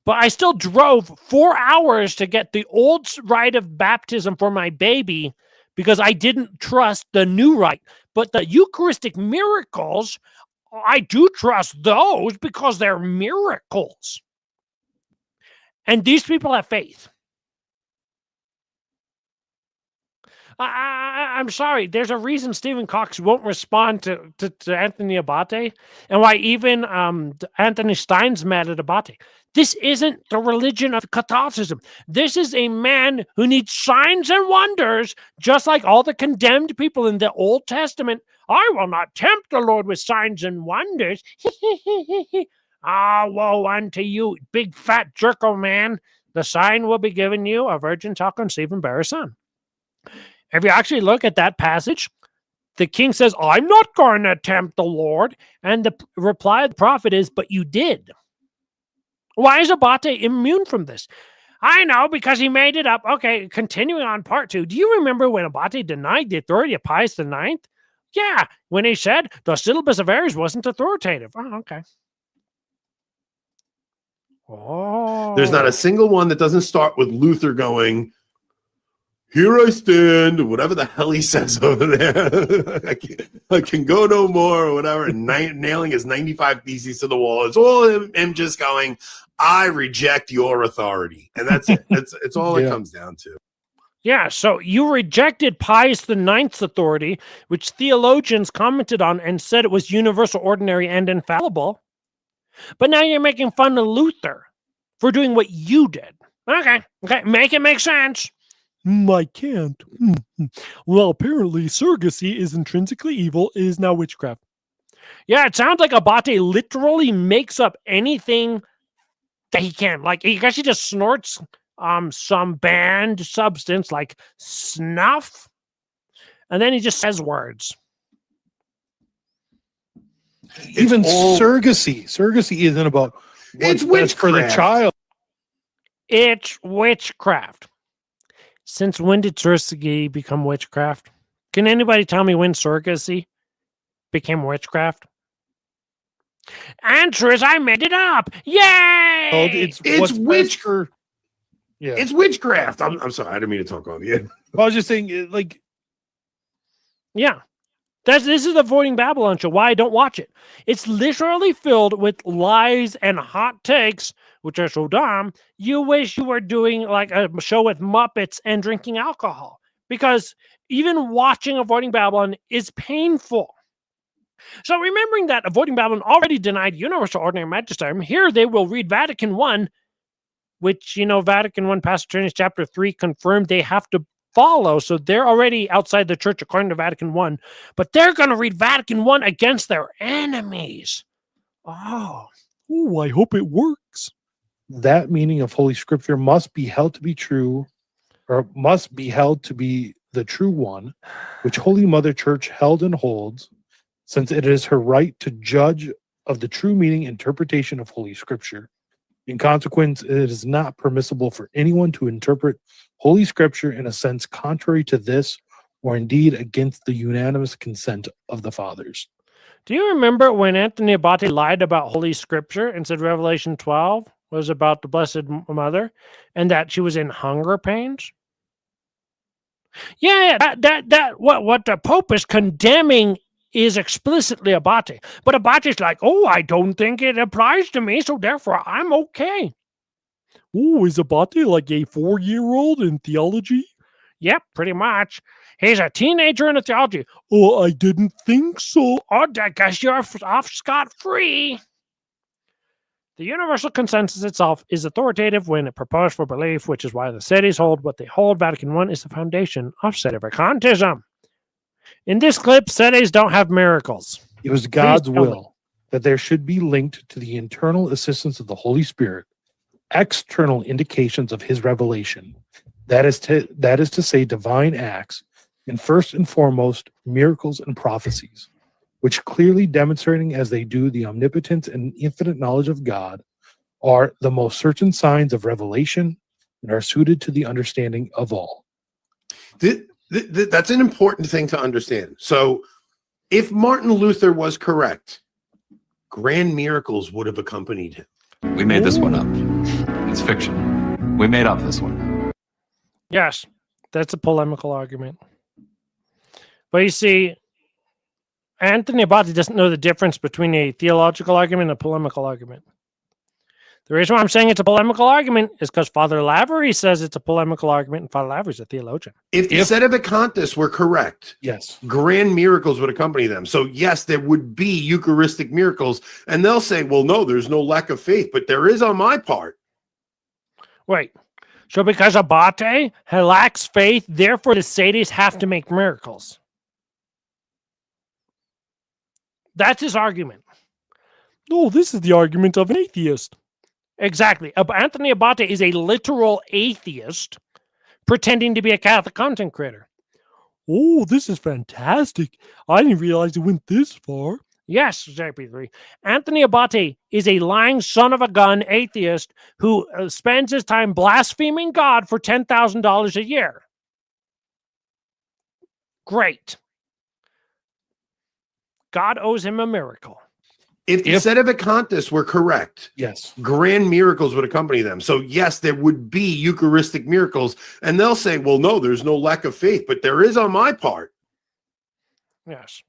But I still drove 4 hours to get the old rite of baptism for my baby because I didn't trust the new rite. But the Eucharistic miracles, I do trust those because they're miracles. And these people have faith. I'm sorry. There's a reason Stephen Cox won't respond to Anthony Abate, and why even Anthony Stein's mad at Abate. This isn't the religion of Catholicism. This is a man who needs signs and wonders, just like all the condemned people in the Old Testament. I will not tempt the Lord with signs and wonders. Ah, woe unto you, big fat jerko man. The sign will be given you, a virgin shall conceive and bear a son. If you actually look at that passage, the king says, I'm not going to tempt the Lord. And the reply of the prophet is, but you did. Why is Abate immune from this? I know, because he made it up. Okay, continuing on part 2. Do you remember when Abate denied the authority of Pius IX? Yeah, when he said the syllabus of Aries wasn't authoritative. Oh, okay. Oh. There's not a single one that doesn't start with Luther going, here I stand, or whatever the hell he says over there. I can go no more, or whatever, and nailing his 95 theses to the wall. It's all him just going, I reject your authority. And that's it. It's all it comes down to. Yeah, so you rejected Pius IX's authority, which theologians commented on and said it was universal, ordinary, and infallible. But now you're making fun of Luther for doing what you did. Okay, make it make sense. I can't. Well, apparently surrogacy is intrinsically evil. It is now witchcraft. Yeah, it sounds like Abate literally makes up anything that he can. Like, I guess he just snorts some banned substance like snuff, and then he just says words. Even surrogacy isn't about what's best for the child. It's witchcraft. Since when did surrogacy become witchcraft? Can anybody tell me when surrogacy became witchcraft? Answer is I made it up. Yay! Oh, it's witchcraft. Yeah, it's witchcraft. I'm sorry, I didn't mean to talk over you. I was just saying, like, Yeah. This is the Avoiding Babylon show. Why I don't watch it. It's literally filled with lies and hot takes, which are so dumb. You wish you were doing like a show with Muppets and drinking alcohol. Because even watching Avoiding Babylon is painful. So remembering that Avoiding Babylon already denied universal ordinary magisterium, here they will read Vatican I, which, Vatican I, Pastor chapter 3 confirmed they have to follow. So they're already outside the church according to Vatican I, but they're going to read Vatican I against their enemies. Oh, I hope it works. That meaning of Holy Scripture must be held to be true, or must be held to be the true one, which Holy Mother Church held and holds, since it is her right to judge of the true meaning interpretation of Holy Scripture. In consequence, it is not permissible for anyone to interpret Holy Scripture in a sense contrary to this, or indeed against the unanimous consent of the Fathers. Do you remember when Anthony Abate lied about Holy Scripture and said Revelation 12 was about the Blessed Mother and that she was in hunger pains? Yeah, what the Pope is condemning is explicitly Abate. But Abate's like, I don't think it applies to me, so therefore I'm okay. Oh, is Abate like a 4-year-old in theology? Yep, pretty much. He's a teenager in theology. Oh, I didn't think so. Oh, I guess you're off scot-free. The universal consensus itself is authoritative when it proposed for belief, which is why the cities hold what they hold. Vatican I is the foundation of sedevacantism. In this clip, cities don't have miracles. It was God's will that there should be linked to the internal assistance of the Holy Spirit external indications of his revelation. That is to say, divine acts, and first and foremost, miracles and prophecies, which clearly demonstrating as they do the omnipotence and infinite knowledge of God, are the most certain signs of revelation and are suited to the understanding of all. That's an important thing to understand. So if Martin Luther was correct, grand miracles would have accompanied him. We made this one up. It's fiction. We made up this one. Yes, that's a polemical argument. But you see, Anthony Abate doesn't know the difference between a theological argument and a polemical argument. The reason why I'm saying it's a polemical argument is because Father Lavery says it's a polemical argument, and Father Lavery's a theologian. If the Sedevacantists were correct, yes, grand miracles would accompany them. So yes, there would be Eucharistic miracles, and they'll say, well, no, there's no lack of faith, but there is on my part. Wait, so because Abate lacks faith, therefore the Sadies have to make miracles? That's his argument. No, this is the argument of an atheist. Exactly. Anthony Abate is a literal atheist pretending to be a Catholic content creator. Oh, this is fantastic. I didn't realize it went this far. Yes, JP3. Anthony Abate is a lying son of a gun atheist who spends his time blaspheming God for $10,000 a year. Great. God owes him a miracle. If the Sedevacantists were correct, yes, grand miracles would accompany them. So yes, there would be Eucharistic miracles, and they'll say, well, no, there's no lack of faith, but there is on my part. Yes.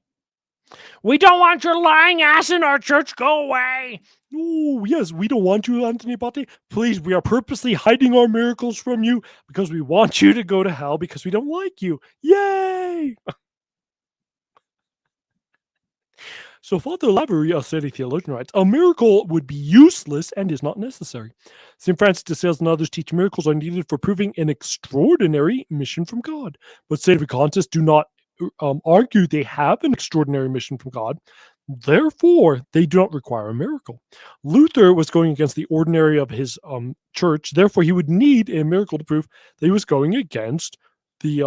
We don't want your lying ass in our church. Go away. Oh, yes, we don't want you, Anthony Abate. Please, we are purposely hiding our miracles from you because we want you to go to hell because we don't like you. Yay! So Father Lavery, a steady theologian, writes, a miracle would be useless and is not necessary. St. Francis de Sales and others teach miracles are needed for proving an extraordinary mission from God. But Sedevacantists do not argue they have an extraordinary mission from God. Therefore, they do not require a miracle. Luther was going against the ordinary of his church. Therefore, he would need a miracle to prove that he was going against the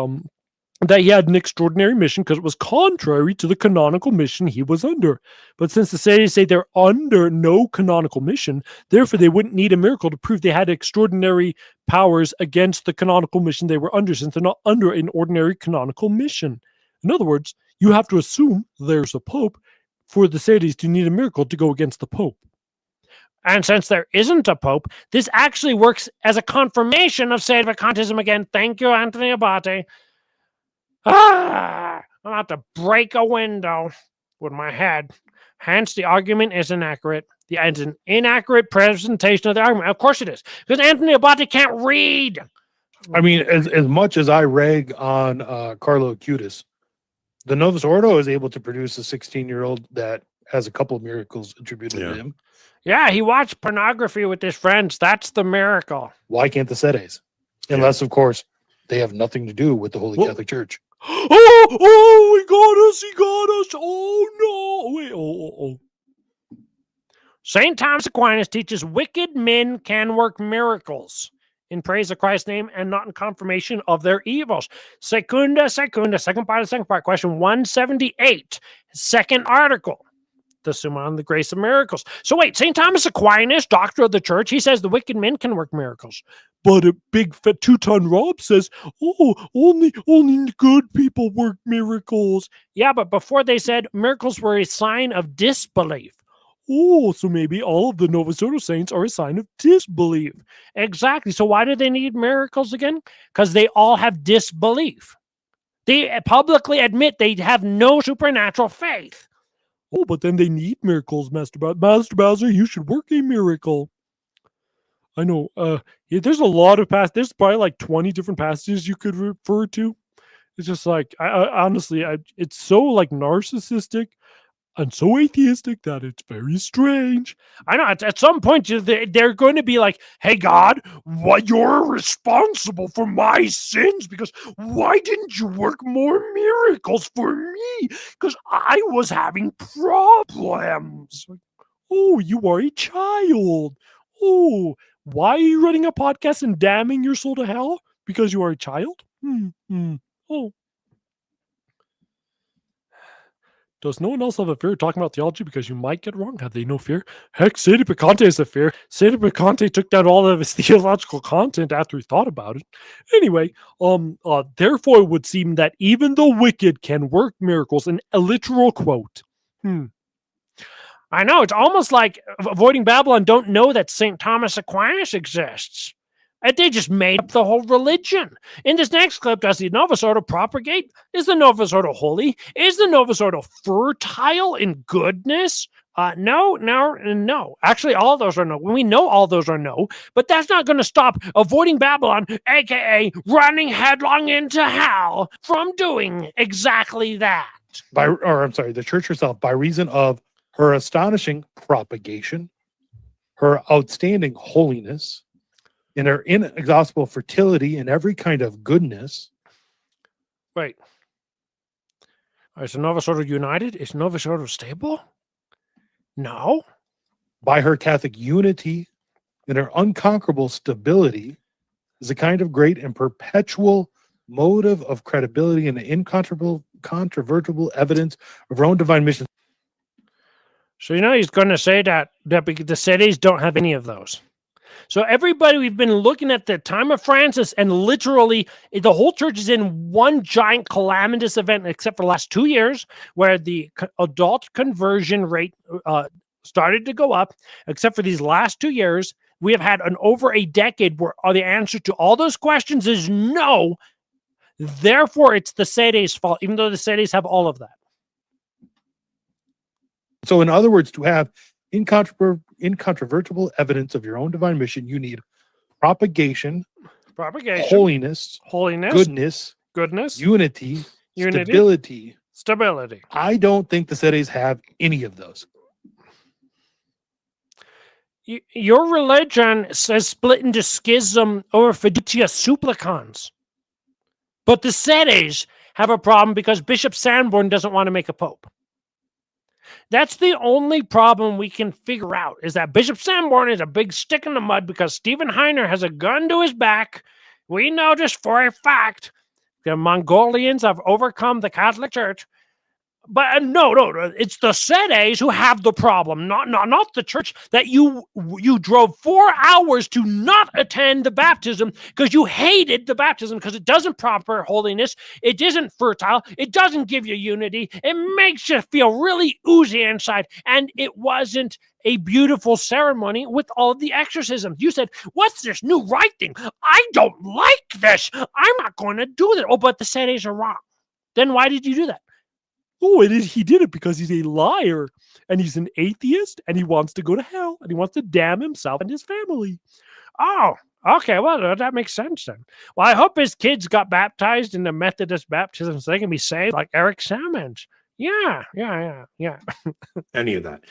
that he had an extraordinary mission because it was contrary to the canonical mission he was under. But since the Sadies say they're under no canonical mission, therefore they wouldn't need a miracle to prove they had extraordinary powers against the canonical mission they were under, since they're not under an ordinary canonical mission. In other words, you have to assume there's a pope for the Sadies to need a miracle to go against the pope. And since there isn't a pope, this actually works as a confirmation of Sedevacantism again. Thank you, Anthony Abate. I'm about to break a window with my head. Hence, the argument is inaccurate. It's an inaccurate presentation of the argument. Of course it is, because Anthony Abate can't read. I mean, as much as I rag on Carlo Acutis, the Novus Ordo is able to produce a 16-year-old that has a couple of miracles attributed to him. Yeah, he watched pornography with his friends. That's the miracle. Why can't the Sedes? Unless, of course, they have nothing to do with the Holy Catholic Church. Oh, he got us. He got us. Oh, no. Wait, oh. St. Thomas Aquinas teaches wicked men can work miracles in praise of Christ's name and not in confirmation of their evils. Second part, question 178, second article, the Summa on the Grace of Miracles. So wait, St. Thomas Aquinas, doctor of the church, he says the wicked men can work miracles. But a big fat 2-ton Rob says, oh, only good people work miracles. Yeah, but before they said miracles were a sign of disbelief. Oh, so maybe all of the Novus Ordo saints are a sign of disbelief. Exactly. So why do they need miracles again? Because they all have disbelief. They publicly admit they have no supernatural faith. Oh, but then they need miracles, Master Bowser. Master Bowser, you should work a miracle. I know. There's a lot of there's probably like 20 different passages you could refer to. It's just like, honestly, it's so like narcissistic and so atheistic that it's very strange. I know. At some point, they're going to be like, hey, God, you're responsible for my sins because why didn't you work more miracles for me? Because I was having problems. Oh, you are a child. Oh, why are you running a podcast and damning your soul to hell? Because you are a child? Oh. Does no one else have a fear of talking about theology because you might get wrong? Have they no fear? Heck, Sede Picante is a fear. Sede Picante took down all of his theological content after he thought about it. Anyway, therefore it would seem that even the wicked can work miracles, and a literal quote. I know, it's almost like Avoiding Babylon don't know that St. Thomas Aquinas exists. They just made up the whole religion. In this next clip, does the Novus Ordo propagate? Is the Novus Ordo holy? Is the Novus Ordo fertile in goodness? No. Actually, all those are no. We know all those are no, but that's not going to stop Avoiding Babylon, aka running headlong into hell, from doing exactly that. The church herself, by reason of her astonishing propagation, her outstanding holiness, in her inexhaustible fertility and every kind of goodness. Wait. Is the Novus Ordo united? Is Novus Ordo stable? No. By her Catholic unity and her unconquerable stability is a kind of great and perpetual motive of credibility and incontrovertible evidence of her own divine mission. So he's going to say that the cities don't have any of those. So everybody, we've been looking at the time of Francis, and literally the whole church is in one giant calamitous event, except for the last 2 years, where the adult conversion rate started to go up. Except for these last 2 years, we have had over a decade where the answer to all those questions is no. Therefore, it's the Sedes' fault, even though the Sedes have all of that. So, in other words, to have incontrovertible evidence of your own divine mission, you need propagation, holiness, goodness, unity, stability. I don't think the Sedes have any of those. Your religion says split into schism or fiducia supplicans. But the Sedes have a problem because Bishop Sanborn doesn't want to make a pope. That's the only problem we can figure out, is that Bishop Sanborn is a big stick in the mud because Stephen Heiner has a gun to his back. We know this for a fact. The Mongolians have overcome the Catholic Church. But no, it's the Sedes who have the problem, not the church, that you drove 4 hours to not attend the baptism because you hated the baptism because it doesn't proper holiness, it isn't fertile, it doesn't give you unity, it makes you feel really oozy inside, and it wasn't a beautiful ceremony with all of the exorcisms. You said, what's this new rite thing? I don't like this. I'm not going to do that. Oh, but the Sedes are wrong. Then why did you do that? Oh, he did it because he's a liar, and he's an atheist, and he wants to go to hell, and he wants to damn himself and his family. Oh, okay. Well, that makes sense then. Well, I hope his kids got baptized in the Methodist baptism so they can be saved like Eric Salmons. Yeah. Any of that.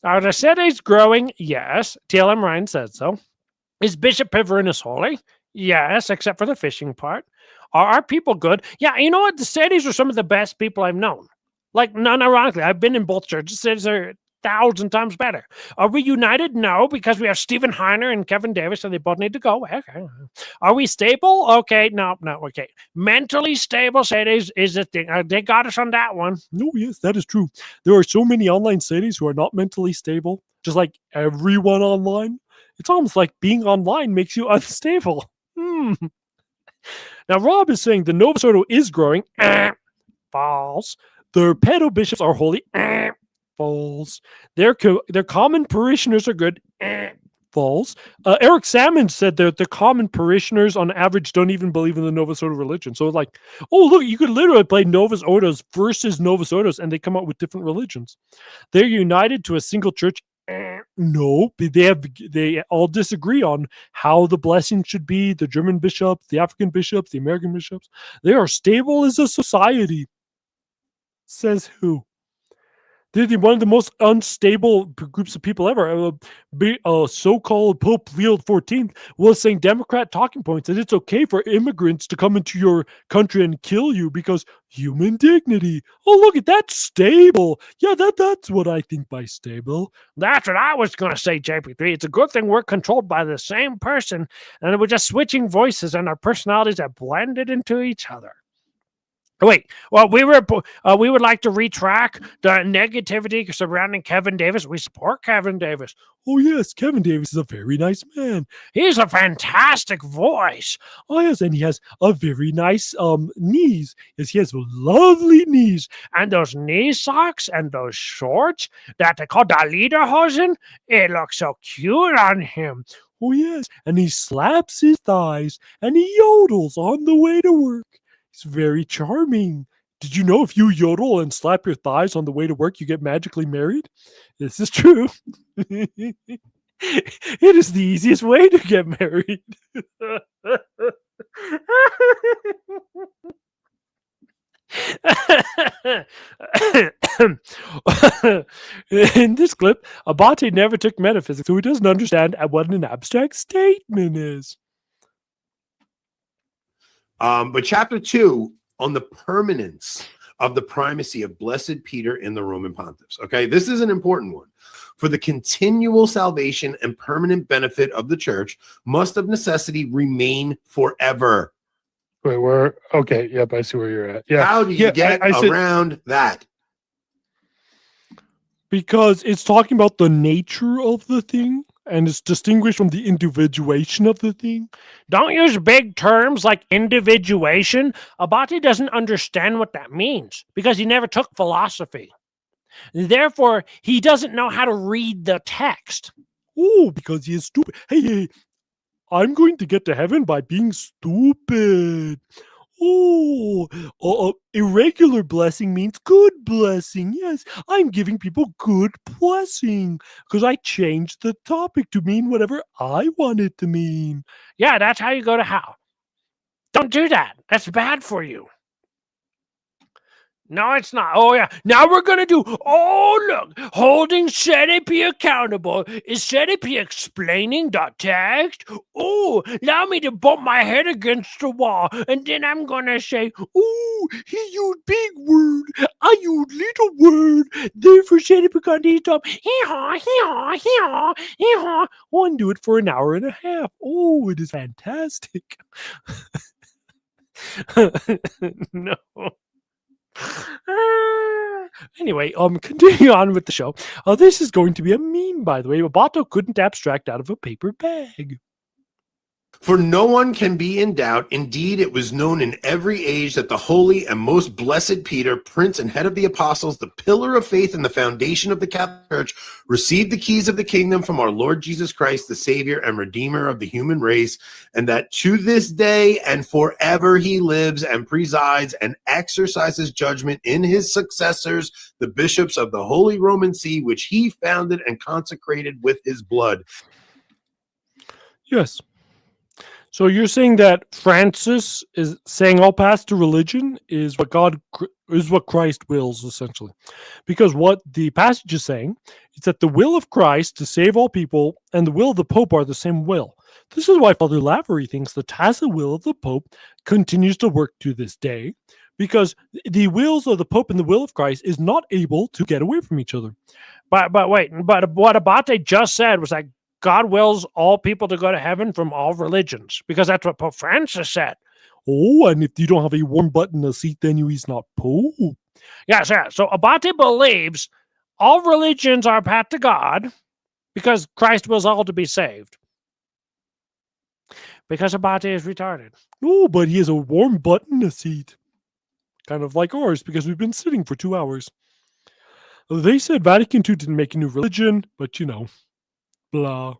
Are the cities growing? Yes. TLM Ryan said so. Is Bishop Piverinus holy? Yes, except for the fishing part. Are our people good? Yeah, you know what? The cities are some of the best people I've known. Like, non-ironically, I've been in both churches. Cities are 1,000 times better. Are we united? No, because we have Stephen Heiner and Kevin Davis, so they both need to go. Okay. Are we stable? Okay, no, okay. Mentally stable cities is a thing. They got us on that one. No, yes, that is true. There are so many online cities who are not mentally stable, just like everyone online. It's almost like being online makes you unstable. Now, Rob is saying the Novus Ordo is growing. False. Their pedo bishops are holy. False. Their common parishioners are good. False. Eric Salmons said that the common parishioners on average don't even believe in the Novus Ordo religion. So like, oh, look, you could literally play Novus Ordos versus Novus Ordos and they come out with different religions. They're united to a single church. No, they all disagree on how the blessing should be. The German bishops, the African bishops, the American bishops. They are stable as a society. Says who? They're one of the most unstable groups of people ever. So-called Pope Leo XIV was saying Democrat talking points that it's okay for immigrants to come into your country and kill you because human dignity. Oh, look at that, stable. Yeah, that's what I think by stable. That's what I was going to say, JP3. It's a good thing we're controlled by the same person and we're just switching voices and our personalities have blended into each other. Wait, well, we would like to retract the negativity surrounding Kevin Davis. We support Kevin Davis. Oh, yes, Kevin Davis is a very nice man. He's a fantastic voice. Oh, yes, and he has a very nice knees. Yes, he has lovely knees. And those knee socks and those shorts that they call the lederhosen, it looks so cute on him. Oh, yes, and he slaps his thighs and he yodels on the way to work. It's very charming. Did you know if you yodel and slap your thighs on the way to work, you get magically married? This is true. It is the easiest way to get married. In this clip, Abate never took metaphysics, so he doesn't understand what an abstract statement is. But chapter 2 on the permanence of the primacy of Blessed Peter in the Roman pontiffs. Okay, this is an important one. For the continual salvation and permanent benefit of the church must of necessity remain forever. Wait, where? Okay, yep, I see where you're at. Yeah. How do you get around that? Because it's talking about the nature of the thing. And it's distinguished from the individuation of the thing. Don't use big terms like individuation. Abate doesn't understand what that means because he never took philosophy. Therefore, he doesn't know how to read the text. Oh, because he is stupid. Hey, I'm going to get to heaven by being stupid. Oh, irregular blessing means good blessing. Yes, I'm giving people good blessing because I changed the topic to mean whatever I want it to mean. Yeah, that's how you go to hell. Don't do that. That's bad for you. No, it's not. Oh, yeah. Now we're going to do, look, holding CDP accountable. Is CDP explaining the text? Oh, allow me to bump my head against the wall. And then I'm going to say, he used big word. I used little word. Therefore, CDP can't stop. Hee-haw, hee-haw, hee-haw, hee-haw. Oh, and do it for an hour and a half. Oh, it is fantastic. No. Anyway, continue on with the show. This is going to be a meme, by the way. Roboto couldn't abstract out of a paper bag. For no one can be in doubt. Indeed, it was known in every age that the holy and most blessed Peter, prince and head of the apostles, the pillar of faith and the foundation of the Catholic Church, received the keys of the kingdom from our Lord Jesus Christ, the Savior and Redeemer of the human race, and that to this day and forever he lives and presides and exercises judgment in his successors, the bishops of the Holy Roman See, which he founded and consecrated with his blood. Yes. So you're saying that Francis is saying all paths to religion is what Christ wills, essentially. Because what the passage is saying is that the will of Christ to save all people and the will of the Pope are the same will. This is why Father Lavery thinks the tacit will of the Pope continues to work to this day, because the wills of the Pope and the will of Christ is not able to get away from each other. But what Abate just said was like, God wills all people to go to heaven from all religions, because that's what Pope Francis said. Oh, and if you don't have a warm butt in a seat, then he's not Pope. Yes, yeah. So Abate believes all religions are a path to God because Christ wills all to be saved. Because Abate is retarded. No, but he has a warm butt in a seat. Kind of like ours, because we've been sitting for 2 hours. They said Vatican II didn't make a new religion, but you know, blah.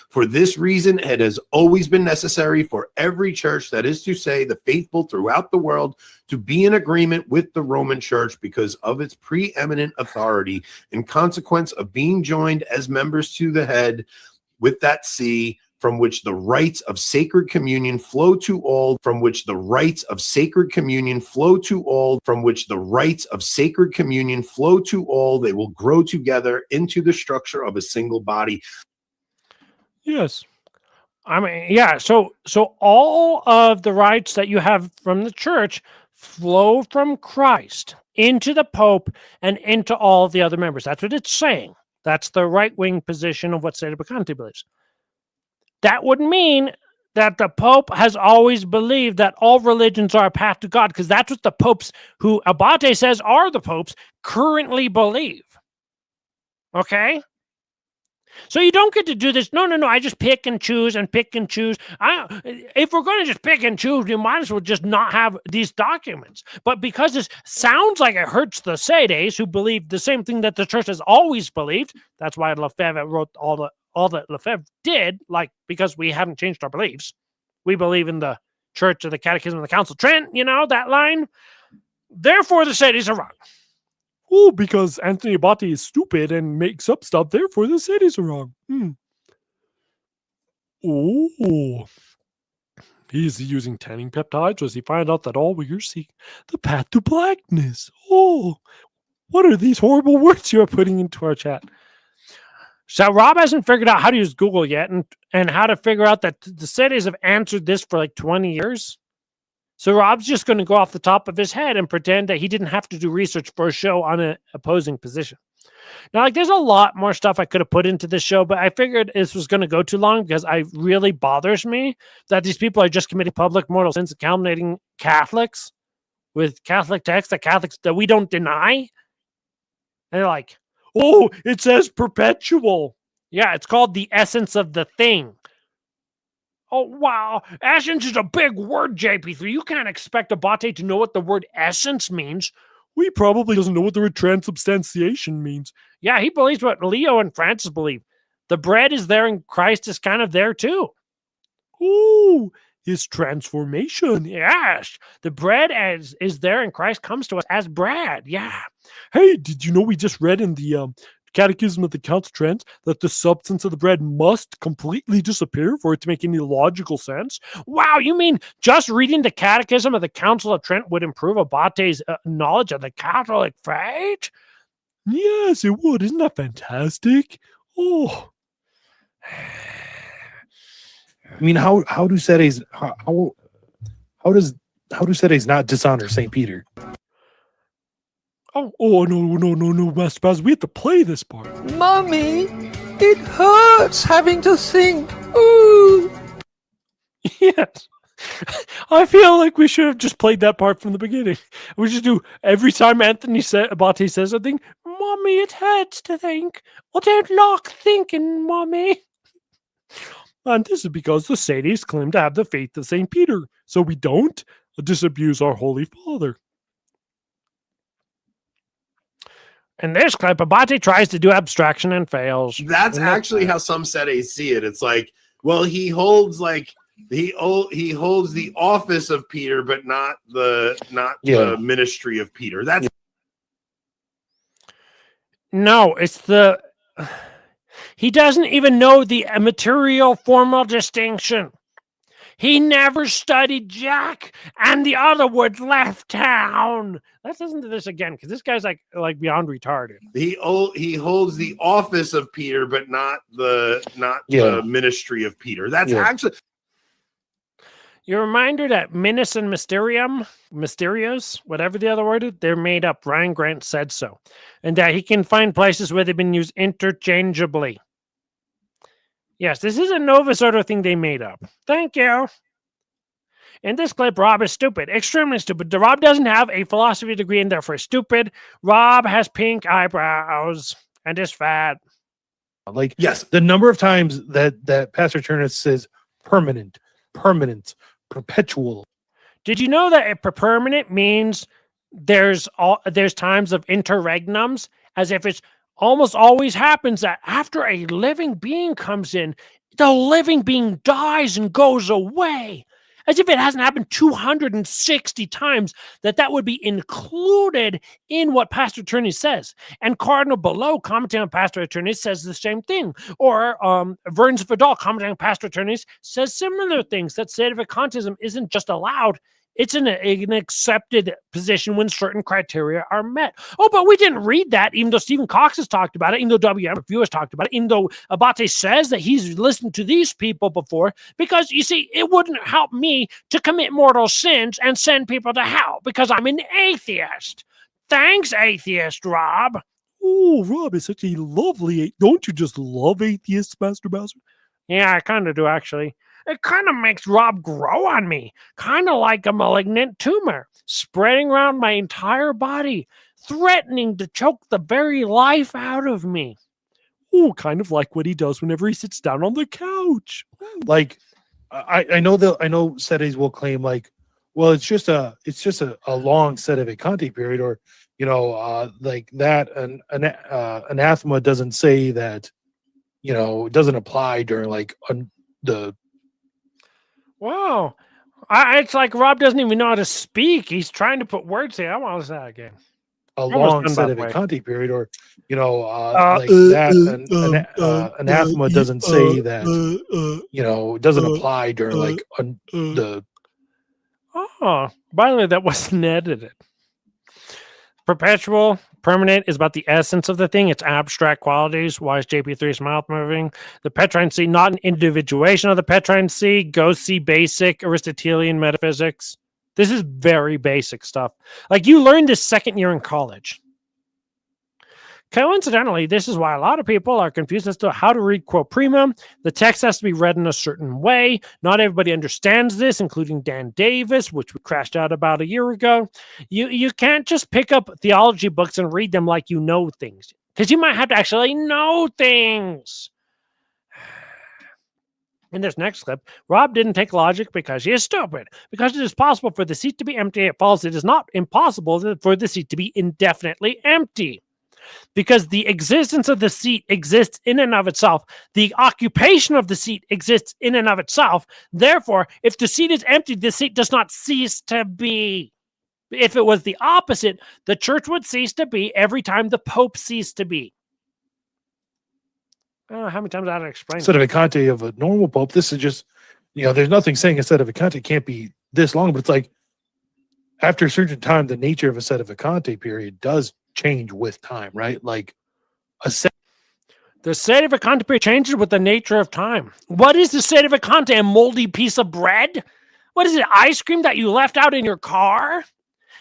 For this reason, it has always been necessary for every church, that is to say, the faithful throughout the world, to be in agreement with the Roman Church because of its preeminent authority, in consequence of being joined as members to the head with that see, from which the rites of sacred communion flow to all, from which the rites of sacred communion flow to all, from which the rites of sacred communion flow to all, they will grow together into the structure of a single body. Yes. I mean, yeah, so all of the rights that you have from the church flow from Christ into the Pope and into all the other members. That's what it's saying. That's the right-wing position of what Sedevacante believes. That would mean that the Pope has always believed that all religions are a path to God, because that's what the popes, who Abate says are the popes, currently believe. Okay? So you don't get to do this. No, I just pick and choose and pick and choose. If we're going to just pick and choose, we might as well just not have these documents. But because this sounds like it hurts the Sedes, who believe the same thing that the church has always believed, that's why Lefebvre wrote all that Lefebvre did, like, because we haven't changed our beliefs. We believe in the Church of the Catechism of the Council of Trent, you know, that line. Therefore, the Sedes are wrong. Oh, because Anthony Abate is stupid and makes up stuff, therefore the cities are wrong. Oh. Is he using tanning peptides, or does he find out that all we are seeking the path to blackness? Oh, what are these horrible words you are putting into our chat? So Rob hasn't figured out how to use Google yet, and how to figure out that the cities have answered this for like 20 years. So Rob's just going to go off the top of his head and pretend that he didn't have to do research for a show on an opposing position. Now, like, there's a lot more stuff I could have put into this show, but I figured this was going to go too long because it really bothers me that these people are just committing public mortal sins and calumniating Catholics with Catholic texts that we don't deny. And they're like, oh, it says perpetual. Yeah, it's called the essence of the thing. Oh, wow. Essence is a big word, JP3. You can't expect Abate to know what the word essence means. He probably doesn't know what the word transubstantiation means. Yeah, he believes what Leo and Francis believe. The bread is there and Christ is kind of there too. Ooh, his transformation. Yes, the bread is there and Christ comes to us as bread. Yeah. Hey, did you know we just read in the Catechism of the Council of Trent that the substance of the bread must completely disappear for it to make any logical sense? Wow, you mean just reading the Catechism of the Council of Trent would improve Abate's knowledge of the Catholic faith? Yes, it would. Isn't that fantastic? Oh. I mean, how do Sedes how do Sedes not dishonor St. Peter? Oh, no, Master Baz, we have to play this part. Mommy, it hurts having to think. Ooh. Yes. I feel like we should have just played that part from the beginning. We just do every time Abate says something, Mommy, it hurts to think. Oh, don't like thinking, Mommy. And this is because the Sadies claim to have the faith of St. Peter, so we don't disabuse our Holy Father. In this clip, Abate tries to do abstraction and fails. That's actually how some sedes see it. It's like, well, he holds he holds the office of Peter, but not the ministry of Peter. That's No, it's the... He doesn't even know the material formal distinction. He never studied Jack, and the other would left town. Let's listen to this again, because this guy's like beyond retarded. he holds the office of Peter, but not the ministry of Peter. That's actually... Your reminder that Minus and Mysterios, whatever the other word is, they're made up. Ryan Grant said so. And that he can find places where they've been used interchangeably. Yes, this is a Novus Ordo thing they made up. Thank you. In this clip, Rob is stupid. Extremely stupid. Rob doesn't have a philosophy degree and therefore stupid. Rob has pink eyebrows and is fat. Like, yes, the number of times that Pastor Turnus says permanent, perpetual. Did you know that permanent means there's times of interregnums, as if it's almost always happens that after a living being comes in, the living being dies and goes away. As if it hasn't happened 260 times, that would be included in what Pastor Turnus says. And Cardinal Below, commenting on Pastor Turnus, says the same thing. Or Verns Vidal, commenting on Pastor Turnus, says similar things, that sedevacantism isn't just allowed, it's an accepted position when certain criteria are met. Oh, but we didn't read that, even though Stephen Cox has talked about it, even though WM Review has talked about it, even though Abate says that he's listened to these people before, because, you see, it wouldn't help me to commit mortal sins and send people to hell, because I'm an atheist. Thanks, atheist Rob. Oh, Rob is such a lovely... Don't you just love atheists, Master Bowser? Yeah, I kind of do, actually. It kind of makes Rob grow on me, kind of like a malignant tumor, spreading around my entire body, threatening to choke the very life out of me. Oh, kind of like what he does whenever he sits down on the couch. Like, I know sedes will claim like, well, it's just a long sedevacante period, or like that. An anathema doesn't say that, it doesn't apply during like the. Wow. It's like Rob doesn't even know how to speak. He's trying to put words here. I want to say that again. A long sedevacante period, or like that. Anathema doesn't say that. It doesn't apply during like the. Oh, by the way, that wasn't edited. Perpetual, permanent is about the essence of the thing. It's abstract qualities. Why is JP3's mouth moving? The Petrine Sea, not an individuation of the Petrine Sea. Go see basic Aristotelian metaphysics. This is very basic stuff. Like, you learned this second year in college. Coincidentally, this is why a lot of people are confused as to how to read Quo Prima. The text has to be read in a certain way. Not everybody understands this, including Dan Davis, which we crashed out about a year ago. You can't just pick up theology books and read them like you know things, because you might have to actually know things. In this next clip, Rob didn't take logic because he is stupid. Because it is possible for the seat to be empty, it follows it is not impossible for the seat to be indefinitely empty. Because the existence of the seat exists in and of itself. The occupation of the seat exists in and of itself. Therefore, if the seat is empty, the seat does not cease to be. If it was the opposite, the church would cease to be every time the Pope ceased to be. I don't know how many times I had to explain Sedevacante of a normal Pope. This is just, there's nothing saying a sedevacante can't be this long, but it's like after a certain time, the nature of a sedevacante period does change with time, right? Like the sedevacante period changes with the nature of time. What is the sedevacante? A moldy piece of bread? What is it? Ice cream that you left out in your car?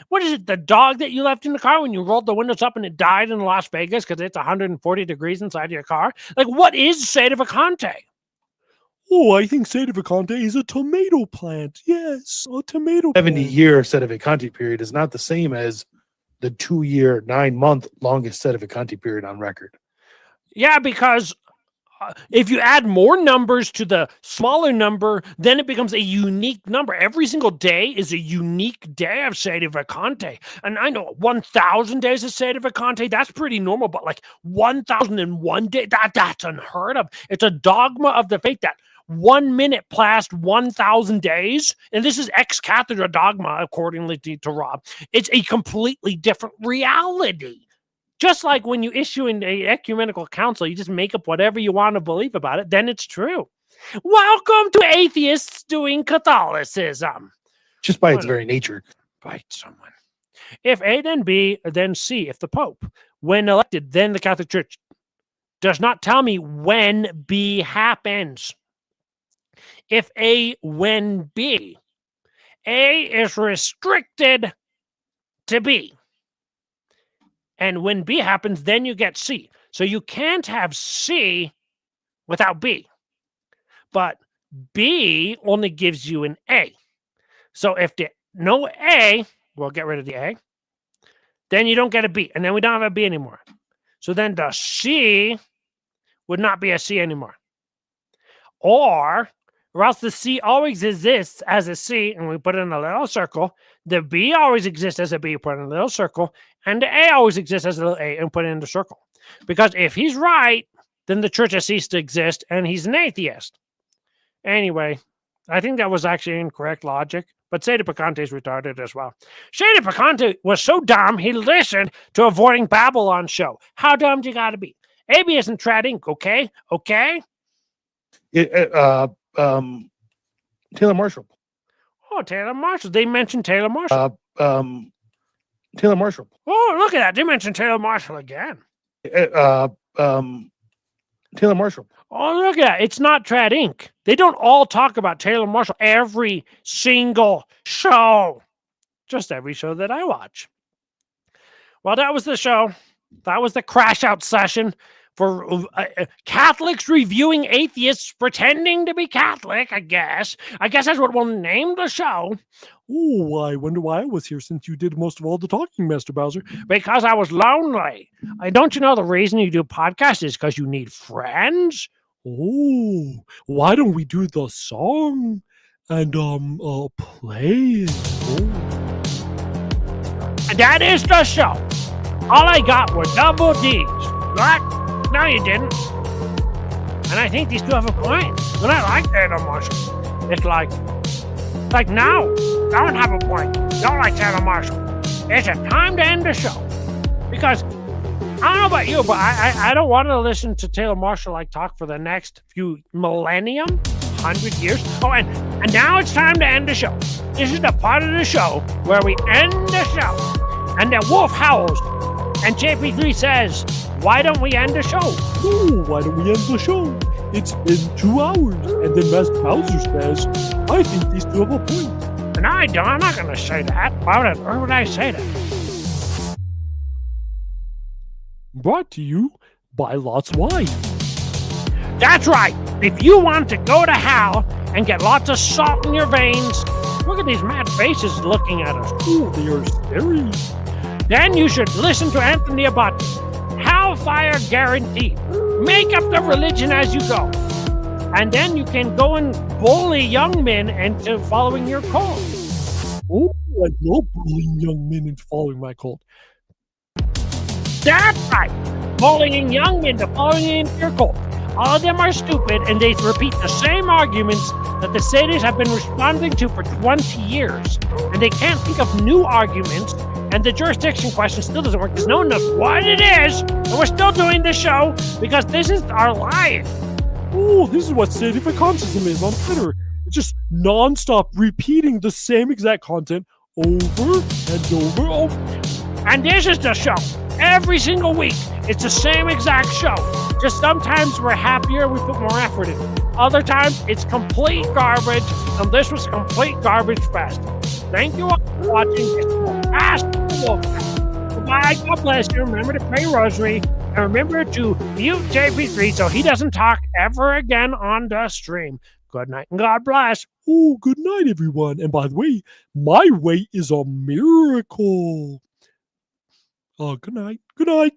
What is it? The dog that you left in the car when you rolled the windows up and it died in Las Vegas because it's 140 degrees inside your car? Like, what is sedevacante? Oh, I think sedevacante is a tomato plant. Yes, a tomato 70-year sedevacante period is not the same as the 2-year, 9-month longest sedevacante period on record. Yeah, because if you add more numbers to the smaller number, then it becomes a unique number. Every single day is a unique day of Sede Vacante. And I know 1,000 days of Sede Vacante, that's pretty normal, but like 1,001 day, that's unheard of. It's a dogma of the faith that 1 minute past 1,000 days, and this is ex cathedra dogma, accordingly to Rob. It's a completely different reality. Just like when you issue an ecumenical council, you just make up whatever you want to believe about it, then it's true. Welcome to atheists doing Catholicism. Just by its very nature. Bite someone. If A, then B, then C. If the Pope, when elected, then the Catholic Church does not tell me when B happens. If A, when B. A is restricted to B. And when B happens, then you get C. So you can't have C without B. But B only gives you an A. So if no A, we'll get rid of the A, then you don't get a B. And then we don't have a B anymore. So then the C would not be a C anymore. Or else the C always exists as a C, and we put it in a little circle. The B always exists as a B, put it in a little circle. And the A always exists as a little A, and put it in the circle. Because if he's right, then the church has ceased to exist, and he's an atheist. Anyway, I think that was actually incorrect logic, but Sede Vacante is retarded as well. Sede Vacante was so dumb, he listened to Avoiding Babylon's show. How dumb do you gotta be? AB isn't Trad Inc., okay? Okay? Taylor Marshall. Oh, Taylor Marshall. They mentioned Taylor Marshall. Taylor Marshall. Oh, look at that. They mentioned Taylor Marshall again. Taylor Marshall. Oh, look at that. It's not Trad Inc. They don't all talk about Taylor Marshall every single show. Just every show that I watch. Well, that was the show. That was the crash out session for Catholics reviewing atheists pretending to be Catholic, I guess. I guess that's what we'll name the show. Oh, I wonder why I was here since you did most of all the talking, Master Bowser. Because I was lonely. Don't you know the reason you do podcasts is because you need friends? Oh, why don't we do the song and play it? Oh. And that is the show. All I got were double D's. What? No, you didn't. And I think these two have a point. But I like Taylor Marshall. It's like no, don't have a point. Don't like Taylor Marshall. It's a time to end the show. Because I don't know about you, but I don't want to listen to Taylor Marshall talk for the next few millennium, 100 years. Oh, and now it's time to end the show. This is the part of the show where we end the show. And the wolf howls. And JP3 says, why don't we end the show? Oh, why don't we end the show? It's been 2 hours. And then Master Bowser says, I think these two have a point. And I don't. I'm not going to say that. Why would I say that? Brought to you by Lot's wife. That's right. If you want to go to hell and get lots of salt in your veins, look at these mad faces looking at us. Oh, they are scary. Then you should listen to Anthony Abati. Hellfire guaranteed. Make up the religion as you go. And then you can go and bully young men into following your cult. Oh, I love bullying young men into following my cult. That's right. Bullying young men to following into your cult. All of them are stupid, and they repeat the same arguments that the Sadists have been responding to for 20 years. And they can't think of new arguments, and the jurisdiction question still doesn't work because no one knows what it is, and we're still doing this show because this is our life. Oh, this is what Sede Vacantism is on Twitter. It's just non-stop repeating the same exact content over and over. And this is the show. Every single week, it's the same exact show. Just sometimes we're happier, we put more effort in. Other times, it's complete garbage, and this was complete garbage fest. Thank you all for watching. It's the last Goodbye, God bless you. Remember to pray rosary, and remember to mute JP3 so he doesn't talk ever again on the stream. Good night, and God bless. Oh, good night, everyone. And by the way, my weight is a miracle. Good night. Good night.